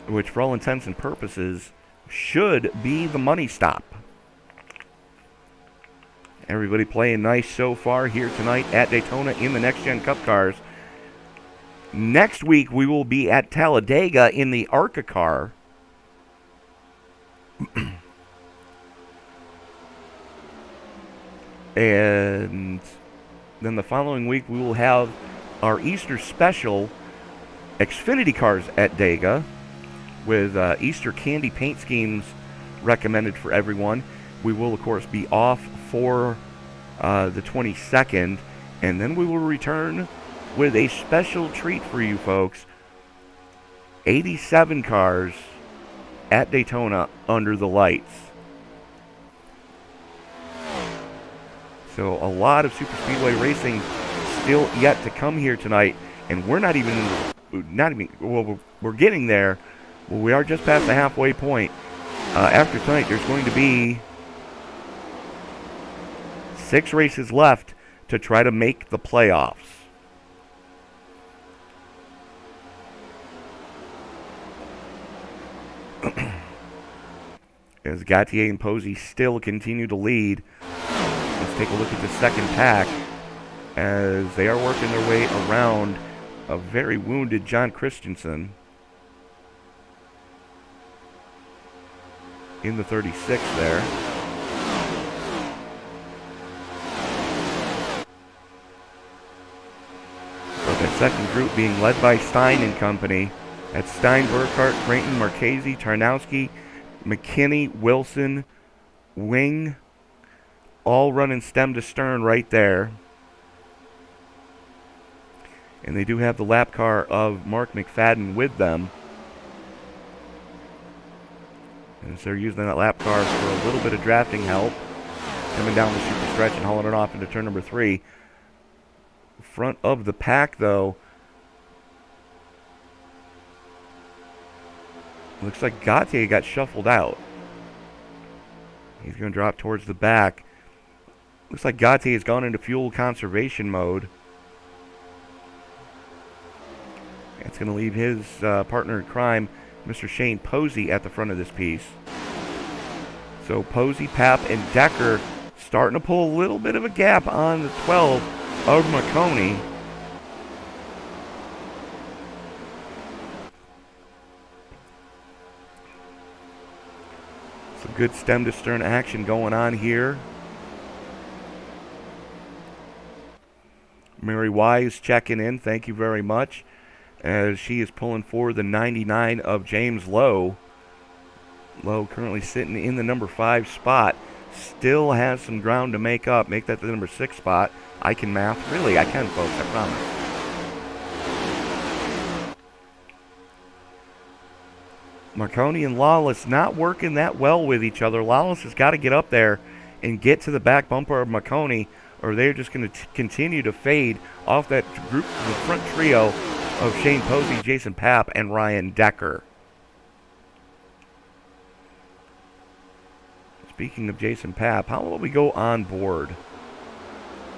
which for all intents and purposes should be the money stop. Everybody playing nice so far here tonight at Daytona in the Next Gen Cup cars. Next week we will be at Talladega in the ARCA car. And then the following week we will have our Easter special Xfinity cars at Dega with Easter candy paint schemes recommended for everyone. We will, of course, be off for the 22nd, and then we will return with a special treat for you folks. 87 cars at Daytona under the lights. So a lot of Superspeedway racing still yet to come here tonight, and we're not even well, we're getting there. Well, we are just past the halfway point. After tonight, there's going to be 6 races left to try to make the playoffs. As Gautier and Posey still continue to lead. Let's take a look at the second pack as they are working their way around a very wounded John Christensen in the 36 there. But that second group being led by Stein and company. That's Stein, Burkhart, Creighton, Marchese, Tarnowski, McKinney, Wilson, Wing, all running stem to stern right there. And they do have the lap car of Mark McFadden with them. And so they're using that lap car for a little bit of drafting help. Coming down the super stretch and hauling it off into turn number 3. Front of the pack, though, looks like Gautier got shuffled out. He's going to drop towards the back. Looks like Gautier has gone into fuel conservation mode. That's going to leave his partner in crime, Mr. Shane Posey, at the front of this piece. So Posey, Papp, and Decker starting to pull a little bit of a gap on the 12 of McConey. Some good stem to stern action going on here. Mary Wise checking in. Thank you very much. As she is pulling for the 99 of James Lowe. Lowe currently sitting in the number 5 spot. Still has some ground to make up. Make that the number 6 spot. I can math. Really, I can, folks. I promise. Marconi and Lawless not working that well with each other. Lawless has got to get up there and get to the back bumper of Marconi, or they're just going to continue to fade off that group, the front trio of Shane Posey, Jason Papp, and Ryan Decker. Speaking of Jason Papp, how will we go on board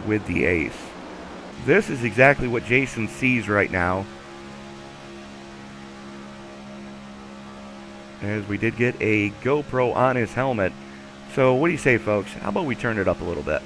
with the ace? This is exactly what Jason sees right now. As we did get a GoPro on his helmet. So what do you say, folks? How about we turn it up a little bit?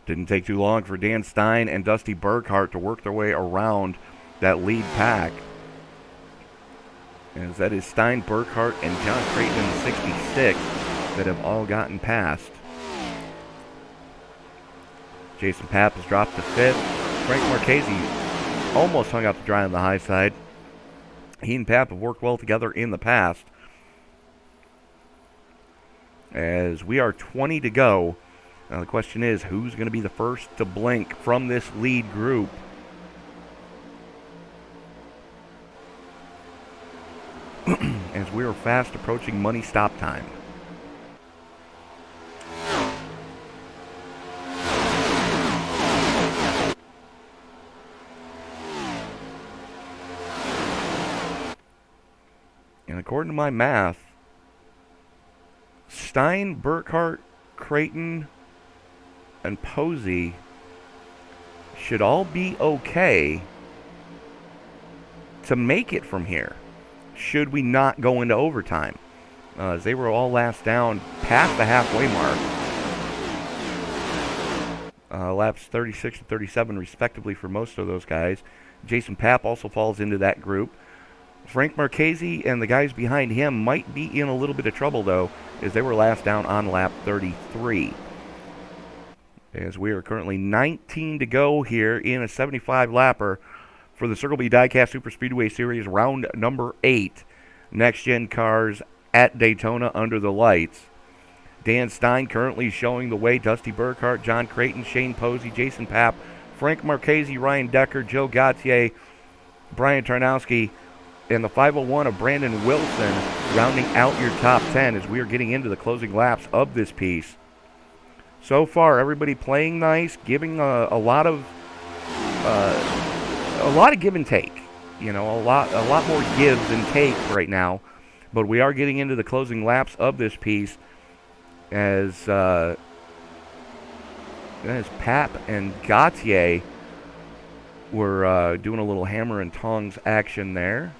Didn't take too long for Dan Stein and Dusty Burkhart to work their way around that lead pack. As that is Stein, Burkhart, and John Creighton in the 66 that have all gotten past. Jason Papp has dropped to 5th. Frank Marchese almost hung out to dry on the high side. He and Papp have worked well together in the past. As we are 20 to go, now the question is, who's going to be the first to blink from this lead group? As we are fast approaching money stop time. And according to my math, Stein, Burkhart, Creighton, and Posey should all be okay to make it from here, should we not go into overtime. As they were all last down past the halfway mark. Laps 36 and 37 respectively for most of those guys. Jason Papp also falls into that group. Frank Marchese and the guys behind him might be in a little bit of trouble, though, as they were last down on lap 33. As we are currently 19 to go here in a 75-lapper for the Circle B Diecast Superspeedway Series, round number 8. Next-gen cars at Daytona under the lights. Dan Stein currently showing the way. Dusty Burkhart, John Creighton, Shane Posey, Jason Papp, Frank Marchese, Ryan Decker, Joe Gautier, Brian Tarnowski, and the 501 of Brandon Wilson rounding out your top 10 as we are getting into the closing laps of this piece. So far, everybody playing nice, giving a lot of give and take. You know, a lot more gives than takes right now. But we are getting into the closing laps of this piece as Papp and Gautier were doing a little hammer and tongs action there.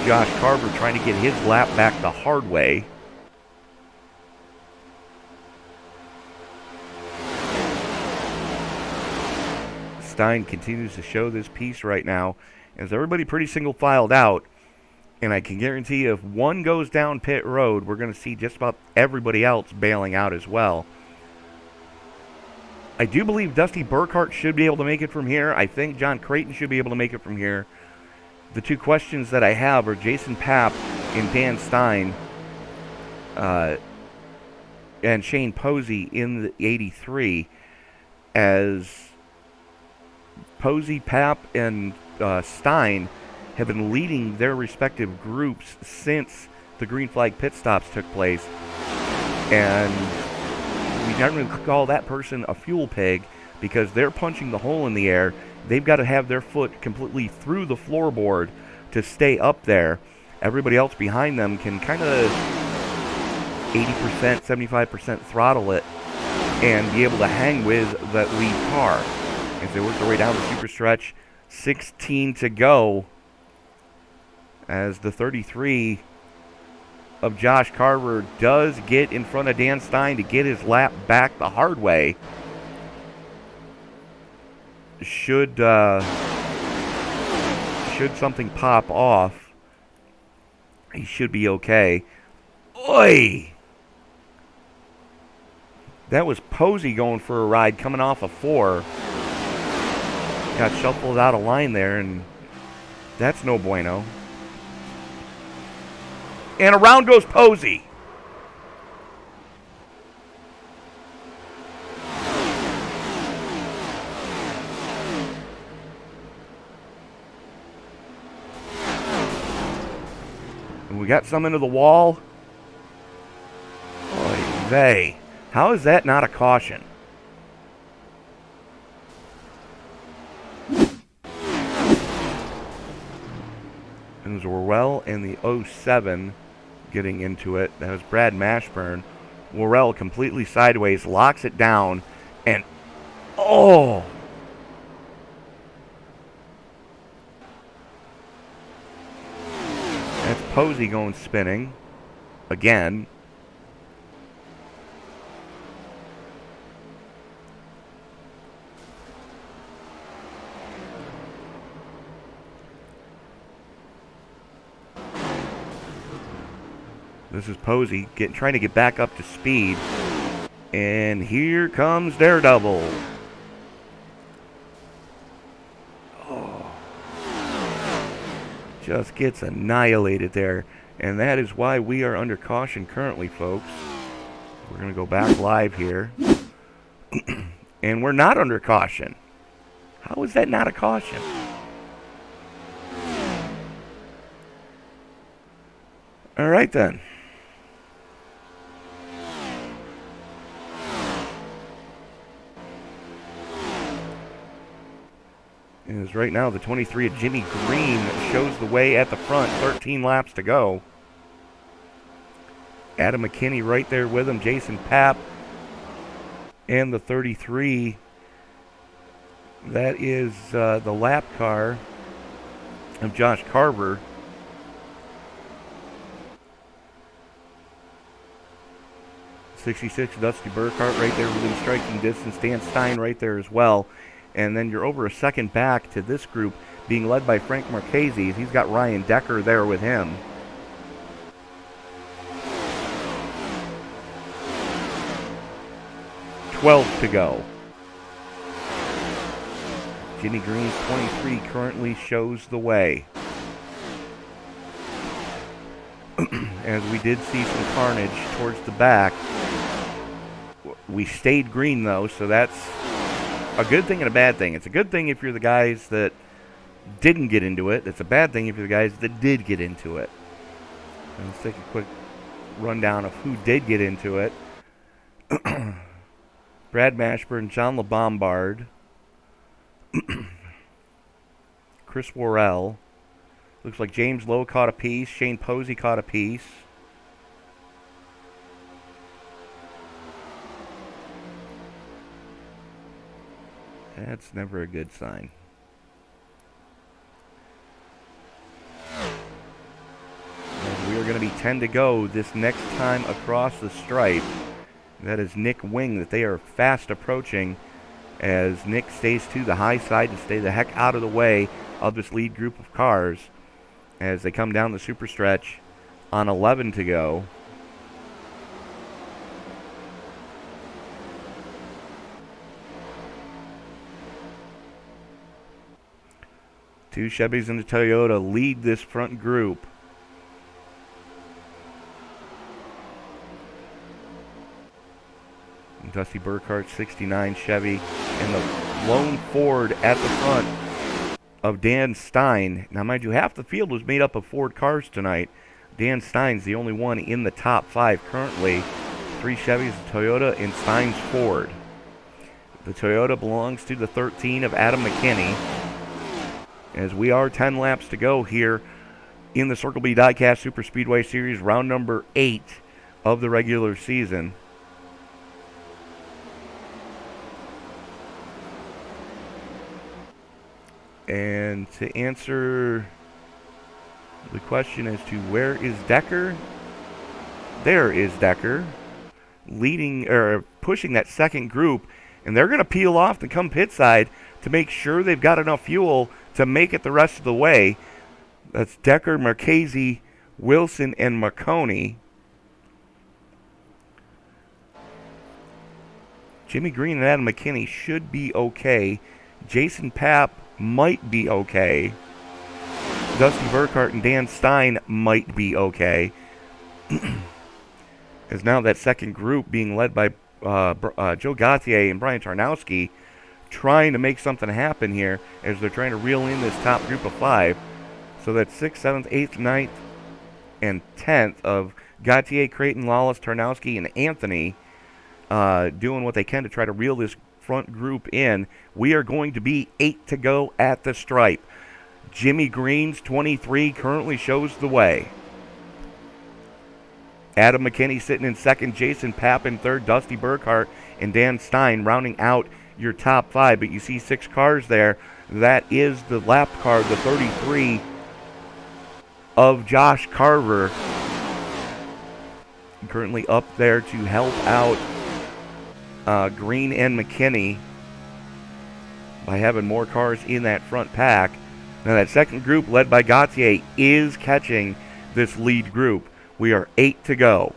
Josh Carver trying to get his lap back the hard way. Stein continues to show this piece right now as everybody pretty single filed out. And I can guarantee you if one goes down pit road, we're going to see just about everybody else bailing out as well. I do believe Dusty Burkhart should be able to make it from here. I think John Creighton should be able to make it from here. The two questions that I have are Jason Papp and Dan Stein and Shane Posey in the 83, as Posey, Papp, and Stein have been leading their respective groups since the green flag pit stops took place. And we generally call that person a fuel pig because they're punching the hole in the air. They've got to have their foot completely through the floorboard to stay up there. Everybody else behind them can kind of 80%, 75% throttle it and be able to hang with that lead car. As they work their way down the super stretch, 16 to go, as the 33 of Josh Carver does get in front of Dan Stein to get his lap back the hard way. Should something pop off, he should be okay. Oi! That was Posey going for a ride coming off a 4. Got shuffled out of line there, and that's no bueno. And around goes Posey. And we got some into the wall. Oy vey. How is that not a caution? And it was Worrell and the 07 getting into it. That was Brad Mashburn. Worrell completely sideways, locks it down, and oh! Posey going spinning again. This is Posey trying to get back up to speed. And here comes Daredevil. Oh. Just gets annihilated there. And that is why we are under caution currently, folks. We're going to go back live here. And we're not under caution. How is that not a caution? All right, then. Is right now the 23 of Jimmy Green shows the way at the front. 13 laps to go. Adam McKinney right there with him. Jason Papp and the 33. That is the lap car of Josh Carver. '66 Dusty Burkhart right there within striking distance. Dan Stein right there as well. And then you're over a second back to this group being led by Frank Marchese. He's got Ryan Decker there with him. $12 to go. Jimmy Green's 23 currently shows the way. As we did see some carnage towards the back. We stayed green though, so that's a good thing and a bad thing. It's a good thing if you're the guys that didn't get into it. It's a bad thing if you're the guys that did get into it. Let's take a quick rundown of who did get into it. Brad Mashburn, John LeBombard, Chris Worrell. Looks like James Lowe caught a piece. Shane Posey caught a piece. That's never a good sign. And we are going to be 10 to go this next time across the stripe. That is Nick Wing that they are fast approaching as Nick stays to the high side to stay the heck out of the way of this lead group of cars as they come down the super stretch on 11 to go. Two Chevys and a Toyota lead this front group. Dusty Burkhart, 69 Chevy, and the lone Ford at the front of Dan Stein. Now, mind you, half the field was made up of Ford cars tonight. Dan Stein's the only one in the top 5 currently. 3 Chevys, a Toyota, and Stein's Ford. The Toyota belongs to the 13 of Adam McKinney. As we are 10 laps to go here in the Circle B Diecast Super Speedway Series, round number 8 of the regular season. And to answer the question as to where is Decker, there is Decker, leading or pushing that second group, and they're going to peel off and come pit side to make sure they've got enough fuel to make it the rest of the way. That's Decker, Marchese, Wilson, and Marconi. Jimmy Green and Adam McKinney should be okay. Jason Papp might be okay. Dusty Burkhart and Dan Stein might be okay. As now that second group being led by Joe Gauthier and Brian Tarnowski trying to make something happen here as they're trying to reel in this top group of 5. So that's 6th, 7th, 8th, 9th, and 10th of Gauthier, Creighton, Lawless, Tarnowski, and Anthony doing what they can to try to reel this front group in. We are going to be 8 to go at the stripe. Jimmy Green's 23 currently shows the way. Adam McKinney sitting in second, Jason Papp in third, Dusty Burkhart and Dan Stein rounding out your top 5. But you see 6 cars there. That is the lap car, the 33 of Josh Carver. Currently up there to help out Green and McKinney by having more cars in that front pack. Now that second group led by Gautier is catching this lead group. We are 8 to go.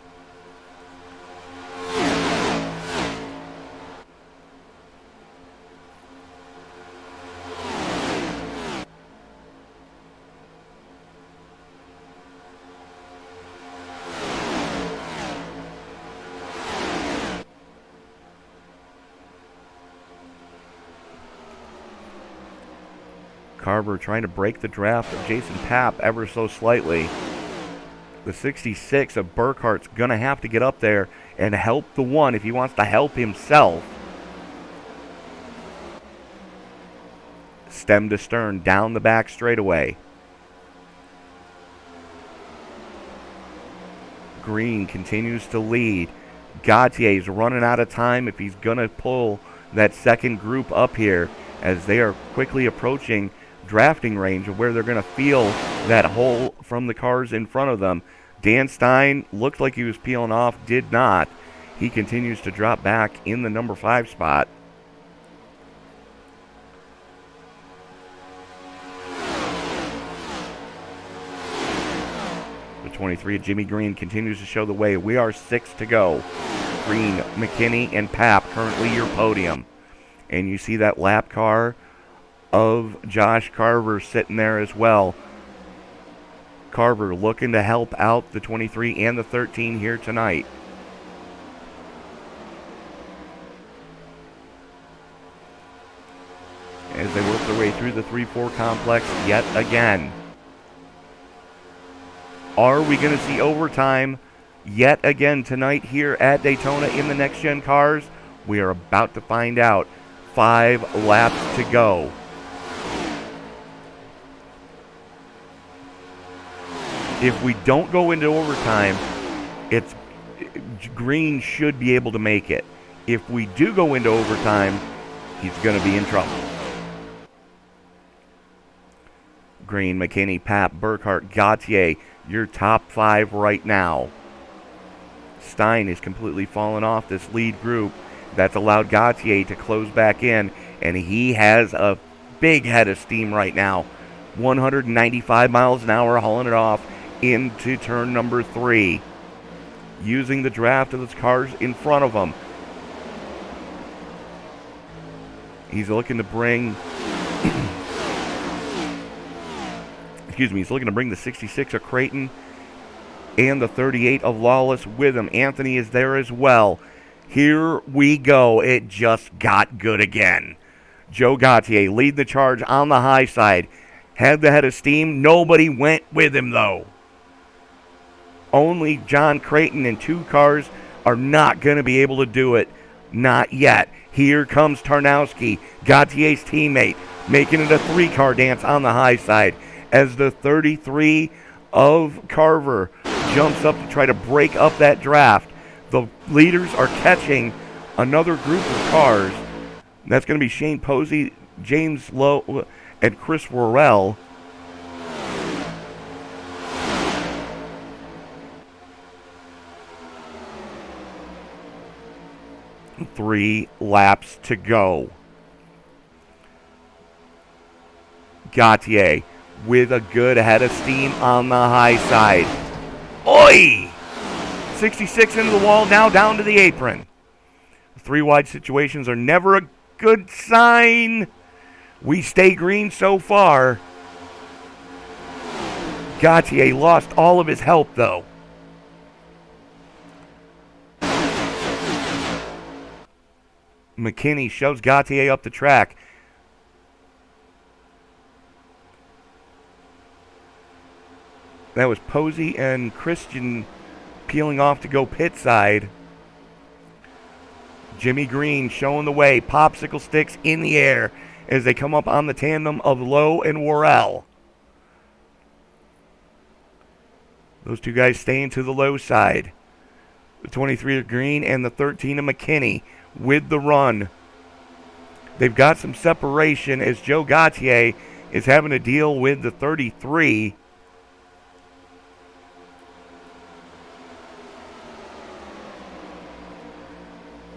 Carver trying to break the draft of Jason Papp ever so slightly. The 66 of Burkhart's going to have to get up there and help the one if he wants to help himself. Stem to stern, down the back straightaway. Green continues to lead. Gautier's running out of time if he's going to pull that second group up here as they are quickly approaching drafting range of where they're going to feel that hole from the cars in front of them. Dan Stein looked like he was peeling off, did not. He continues to drop back in the number 5 spot. The 23 of Jimmy Green continues to show the way. We are 6 to go. Green, McKinney, and Papp currently your podium. And you see that lap car of Josh Carver sitting there as well. Carver looking to help out the 23 and the 13 here tonight. As they work their way through the 3-4 complex yet again. Are we going to see overtime yet again tonight here at Daytona in the Next Gen cars? We are about to find out. 5 laps to go. If we don't go into overtime, Green should be able to make it. If we do go into overtime, he's going to be in trouble. Green, McKinney, Papp, Burkhart, Gautier, your top 5 right now. Stein is completely fallen off this lead group. That's allowed Gautier to close back in, and he has a big head of steam right now. 195 miles an hour hauling it off into turn number 3, using the draft of the cars in front of him. He's looking to bring he's looking to bring the 66 of Creighton and the 38 of Lawless with him. Anthony is there as well. Here we go. It just got good again. Joe Gautier lead the charge on the high side. Had the head of steam. Nobody went with him, though. Only John Creighton and 2 cars are not going to be able to do it. Not yet. Here comes Tarnowski, Gautier's teammate, making it a 3-car dance on the high side as the 33 of Carver jumps up to try to break up that draft. The leaders are catching another group of cars. That's going to be Shane Posey, James Lowe, and Chris Worrell. Three laps to go. Gautier with a good head of steam on the high side. Oi! 66 into the wall, now down to the apron. 3 wide situations are never a good sign. We stay green so far. Gautier lost all of his help, though. McKinney shoves Gautier up the track. That was Posey and Christian peeling off to go pit side. Jimmy Green showing the way. Popsicle sticks in the air as they come up on the tandem of Lowe and Worrell. Those 2 guys staying to the low side. The 23 of Green and the 13 of McKinney with the run. They've got some separation as Joe Gautier is having to deal with the 33.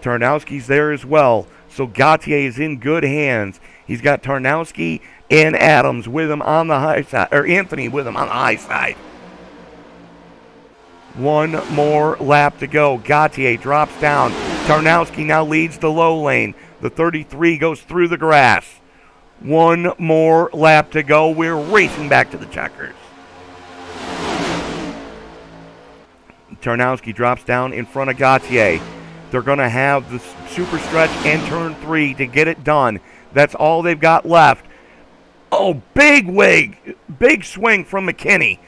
Tarnowski's there as well. So Gautier is in good hands. He's got Tarnowski and Adams with him on the high side, or Anthony with him on the high side. One more lap to go. Gautier drops down. Tarnowski now leads the low lane. The 33 goes through the grass. One more lap to go. We're racing back to the checkers. Tarnowski drops down in front of Gautier. They're going to have the super stretch and turn 3 to get it done. That's all they've got left. Oh, big wig. Big swing from McKinney.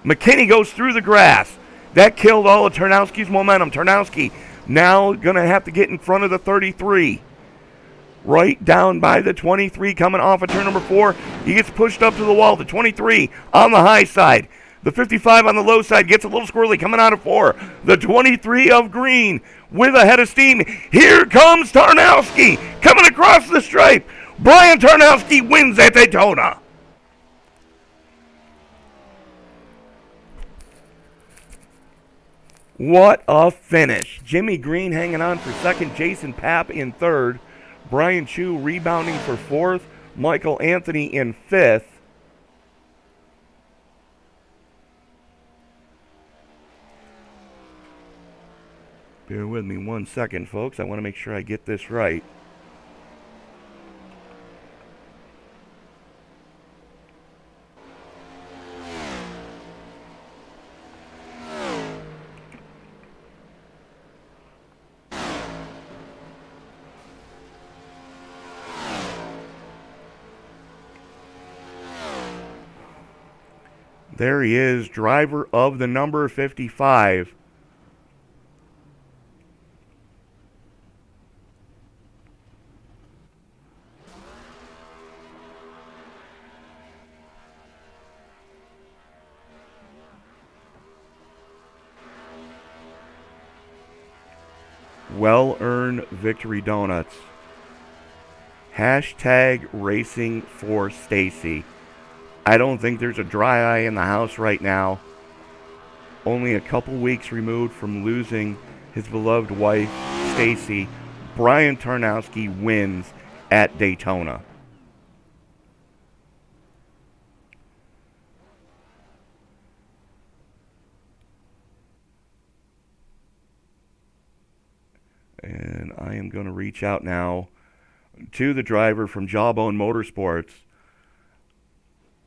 McKinney goes through the grass. That killed all of Tarnowski's momentum. Tarnowski now going to have to get in front of the 33. Right down by the 23 coming off of turn number 4. He gets pushed up to the wall. The 23 on the high side. The 55 on the low side gets a little squirrely coming out of 4. The 23 of green with a head of steam. Here comes Tarnowski coming across the stripe. Brian Tarnowski wins at Daytona. What a finish. Jimmy Green hanging on for second. Jason Papp in third. Brian Chu rebounding for fourth. Michael Anthony in fifth. Bear with me 1 second, folks. I want to make sure I get this right. There he is, driver of the number 55. Well-earned victory donuts. Hashtag racing for Stacy. I don't think there's a dry eye in the house right now. Only a couple weeks removed from losing his beloved wife, Stacy, Brian Tarnowski wins at Daytona. And I am going to reach out now to the driver from Jawbone Motorsports.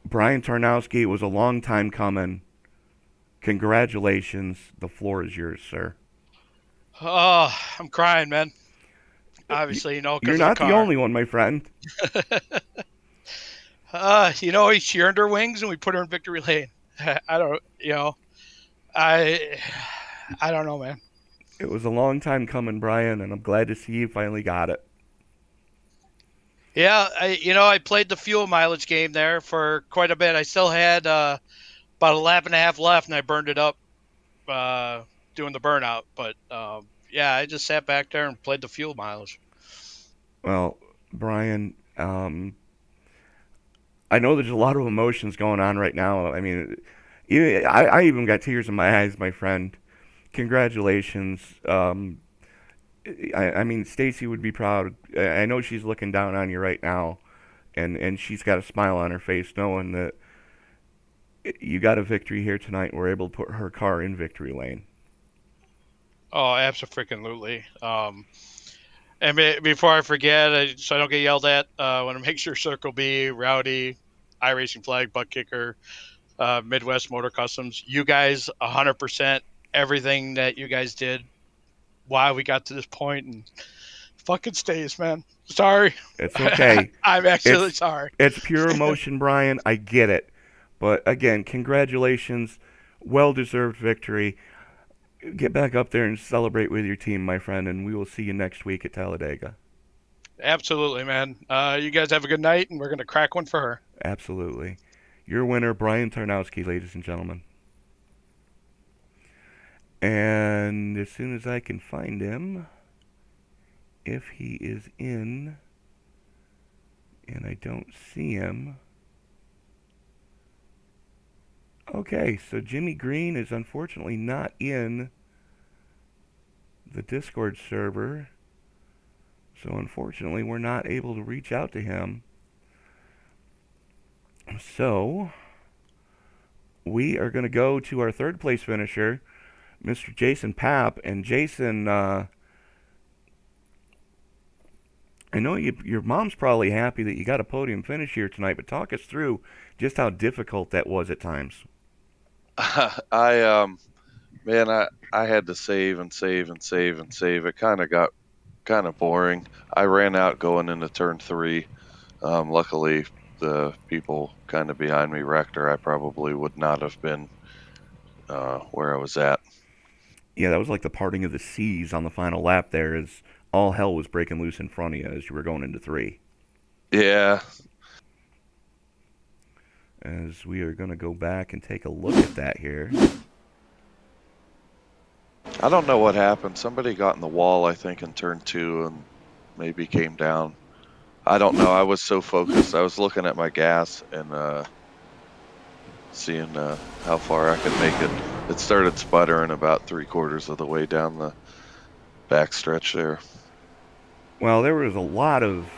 Brian Tarnowski, it was a long time coming. Congratulations. The floor is yours, sir. Oh, I'm crying, man. Obviously, you know, you're not the only one, my friend. You know, she earned her wings, and we put her in victory lane. I don't know, man. It was a long time coming, Brian, and I'm glad to see you finally got it. Yeah, I played the fuel mileage game there for quite a bit. I still had about a lap and a half left, and I burned it up doing the burnout. But, yeah, I just sat back there and played the fuel mileage. Well, Brian, I know there's a lot of emotions going on right now. I mean, I even got tears in my eyes, my friend. Congratulations. I mean, Stacy would be proud. I know she's looking down on you right now, and she's got a smile on her face knowing that you got a victory here tonight. We're able to put her car in victory lane. Oh, absolutely. And before I forget, so I don't get yelled at, I want to make sure Circle B, Rowdy, iRacing Flag, Buttkicker, Midwest Motor Customs, you guys 100%, everything that you guys did, why we got to this point, and fucking stays, man. Sorry. It's okay. I'm absolutely sorry. It's pure emotion, Brian. I get it. But again, congratulations. Well-deserved victory. Get back up there and celebrate with your team, my friend, and we will see you next week at Talladega. Absolutely, man. You guys have a good night, and we're going to crack one for her. Absolutely. Your winner, Brian Tarnowski, ladies and gentlemen. And as soon as I can find him, if he is in, and I don't see him. Okay, so Jimmy Green is unfortunately not in the Discord server. So unfortunately, we're not able to reach out to him. So we are going to go to our third place finisher, Mr. Jason Papp. And Jason, I know your mom's probably happy that you got a podium finish here tonight, but talk us through just how difficult that was at times. Man, I had to save and save and save and save. It kind of got kind of boring. I ran out going into turn 3. Luckily, the people kind of behind me wrecked, or I probably would not have been where I was at. Yeah, that was like the parting of the seas on the final lap there, as all hell was breaking loose in front of you as you were going into 3. Yeah. As we are going to go back and take a look at that here. I don't know what happened. Somebody got in the wall, I think, in turn 2 and maybe came down. I don't know. I was so focused. I was looking at my gas and seeing how far I could make it. It started sputtering about 3/4 of the way down the backstretch there. Well, there was a lot of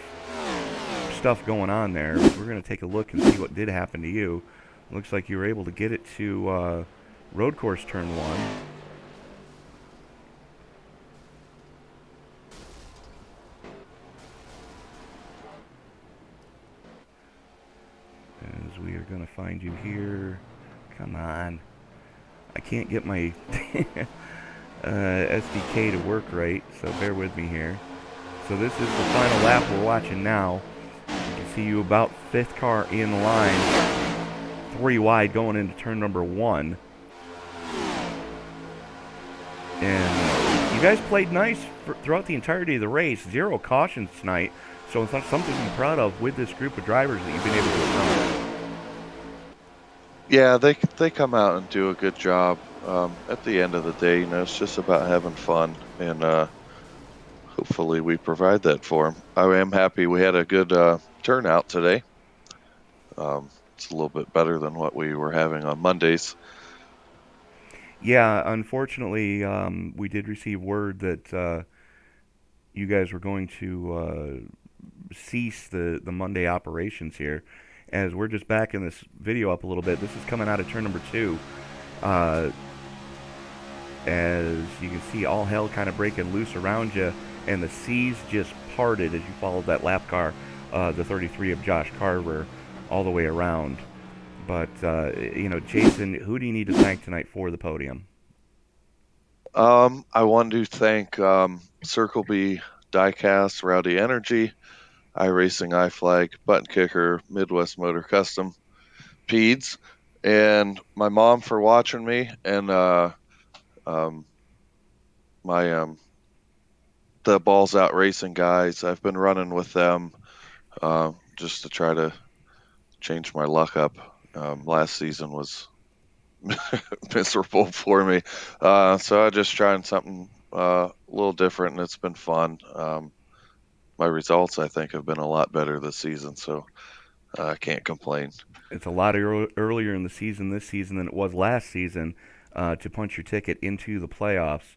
stuff going on there. We're going to take a look and see what did happen to you. Looks like you were able to get it to road course turn 1. As we are going to find you here. Come on. I can't get my SDK to work right, so bear with me here. So this is the final lap we're watching now. You can see you about 5th car in line, 3 wide going into turn number 1. And you guys played nice throughout the entirety of the race. 0 cautions tonight, so it's not something to be proud of with this group of drivers that you've been able to accomplish. Yeah, they come out and do a good job. At the end of the day, it's just about having fun, and hopefully we provide that for them. I am happy we had a good turnout today. It's a little bit better than what we were having on Mondays. Yeah, unfortunately, we did receive word that you guys were going to cease the Monday operations here. As we're just backing this video up a little bit, this is coming out of turn number 2. As you can see, all hell kind of breaking loose around you, and the seas just parted as you followed that lap car, the 33 of Josh Carver, all the way around. But, Jason, who do you need to thank tonight for the podium? I want to thank Circle B Diecast, ROWDY Energy, iRacing, iFlag, Buttkicker, Midwest Motor Custom, Peds, and my mom for watching me, and the Balls Out Racing guys. I've been running with them just to try to change my luck up. Last season was miserable for me, so I just trying something a little different, and it's been fun. My results, I think, have been a lot better this season, so I can't complain. It's a lot earlier in the season this season than it was last season to punch your ticket into the playoffs.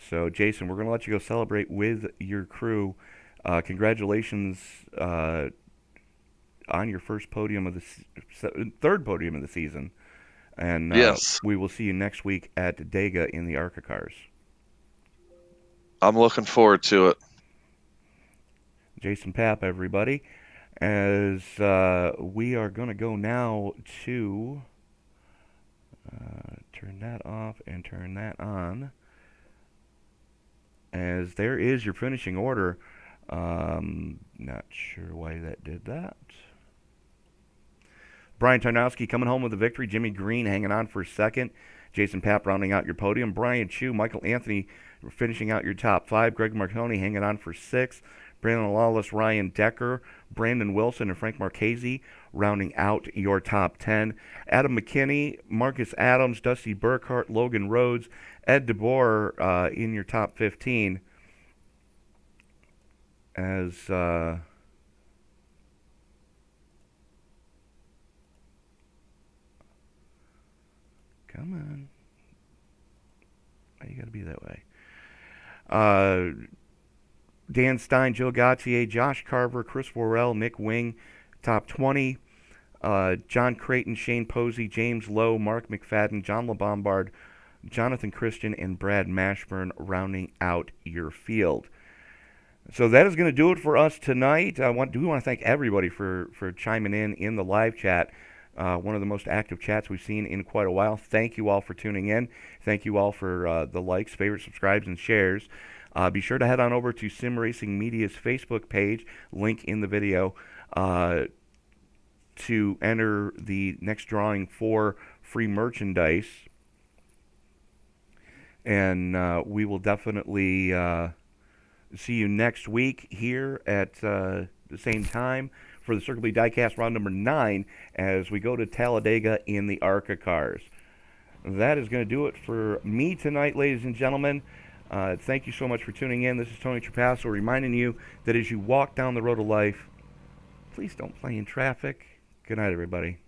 So, Jason, we're going to let you go celebrate with your crew. Congratulations on your first podium of the third podium of the season. And yes, we will see you next week at Dega in the ARCA cars. I'm looking forward to it. Jason Papp, everybody. As we are going to go now to turn that off and turn that on. As there is your finishing order. Not sure why that did that. Brian Tarnowski coming home with a victory. Jimmy Green hanging on for second. Jason Papp rounding out your podium. Brian Chu, Michael Anthony finishing out your top 5. Greg Marconi hanging on for 6th. Brandon Lawless, Ryan Decker, Brandon Wilson, and Frank Marchese rounding out your top 10. Adam McKinney, Marcus Adams, Dusty Burkhart, Logan Rhodes, Ed DeBoer in your top 15. As come on. Why you gotta be that way? Dan Stein, Joe Gautier, Josh Carver, Chris Worrell, Nick Wing, top 20. John Creighton, Shane Posey, James Lowe, Mark McFadden, John LeBombard, Jonathan Christian, and Brad Mashburn rounding out your field. So that is going to do it for us tonight. We want to thank everybody for chiming in the live chat. One of the most active chats we've seen in quite a while. Thank you all for tuning in. Thank you all for the likes, favorites, subscribes, and shares. Be sure to head on over to Sim Racing Media's Facebook page, link in the video, to enter the next drawing for free merchandise. And we will definitely see you next week here at the same time for the Circle B Diecast round number 9 as we go to Talladega in the ARCA cars. That is going to do it for me tonight, ladies and gentlemen. Thank you so much for tuning in. This is Tony Trapasso reminding you that as you walk down the road of life, please don't play in traffic. Good night, everybody.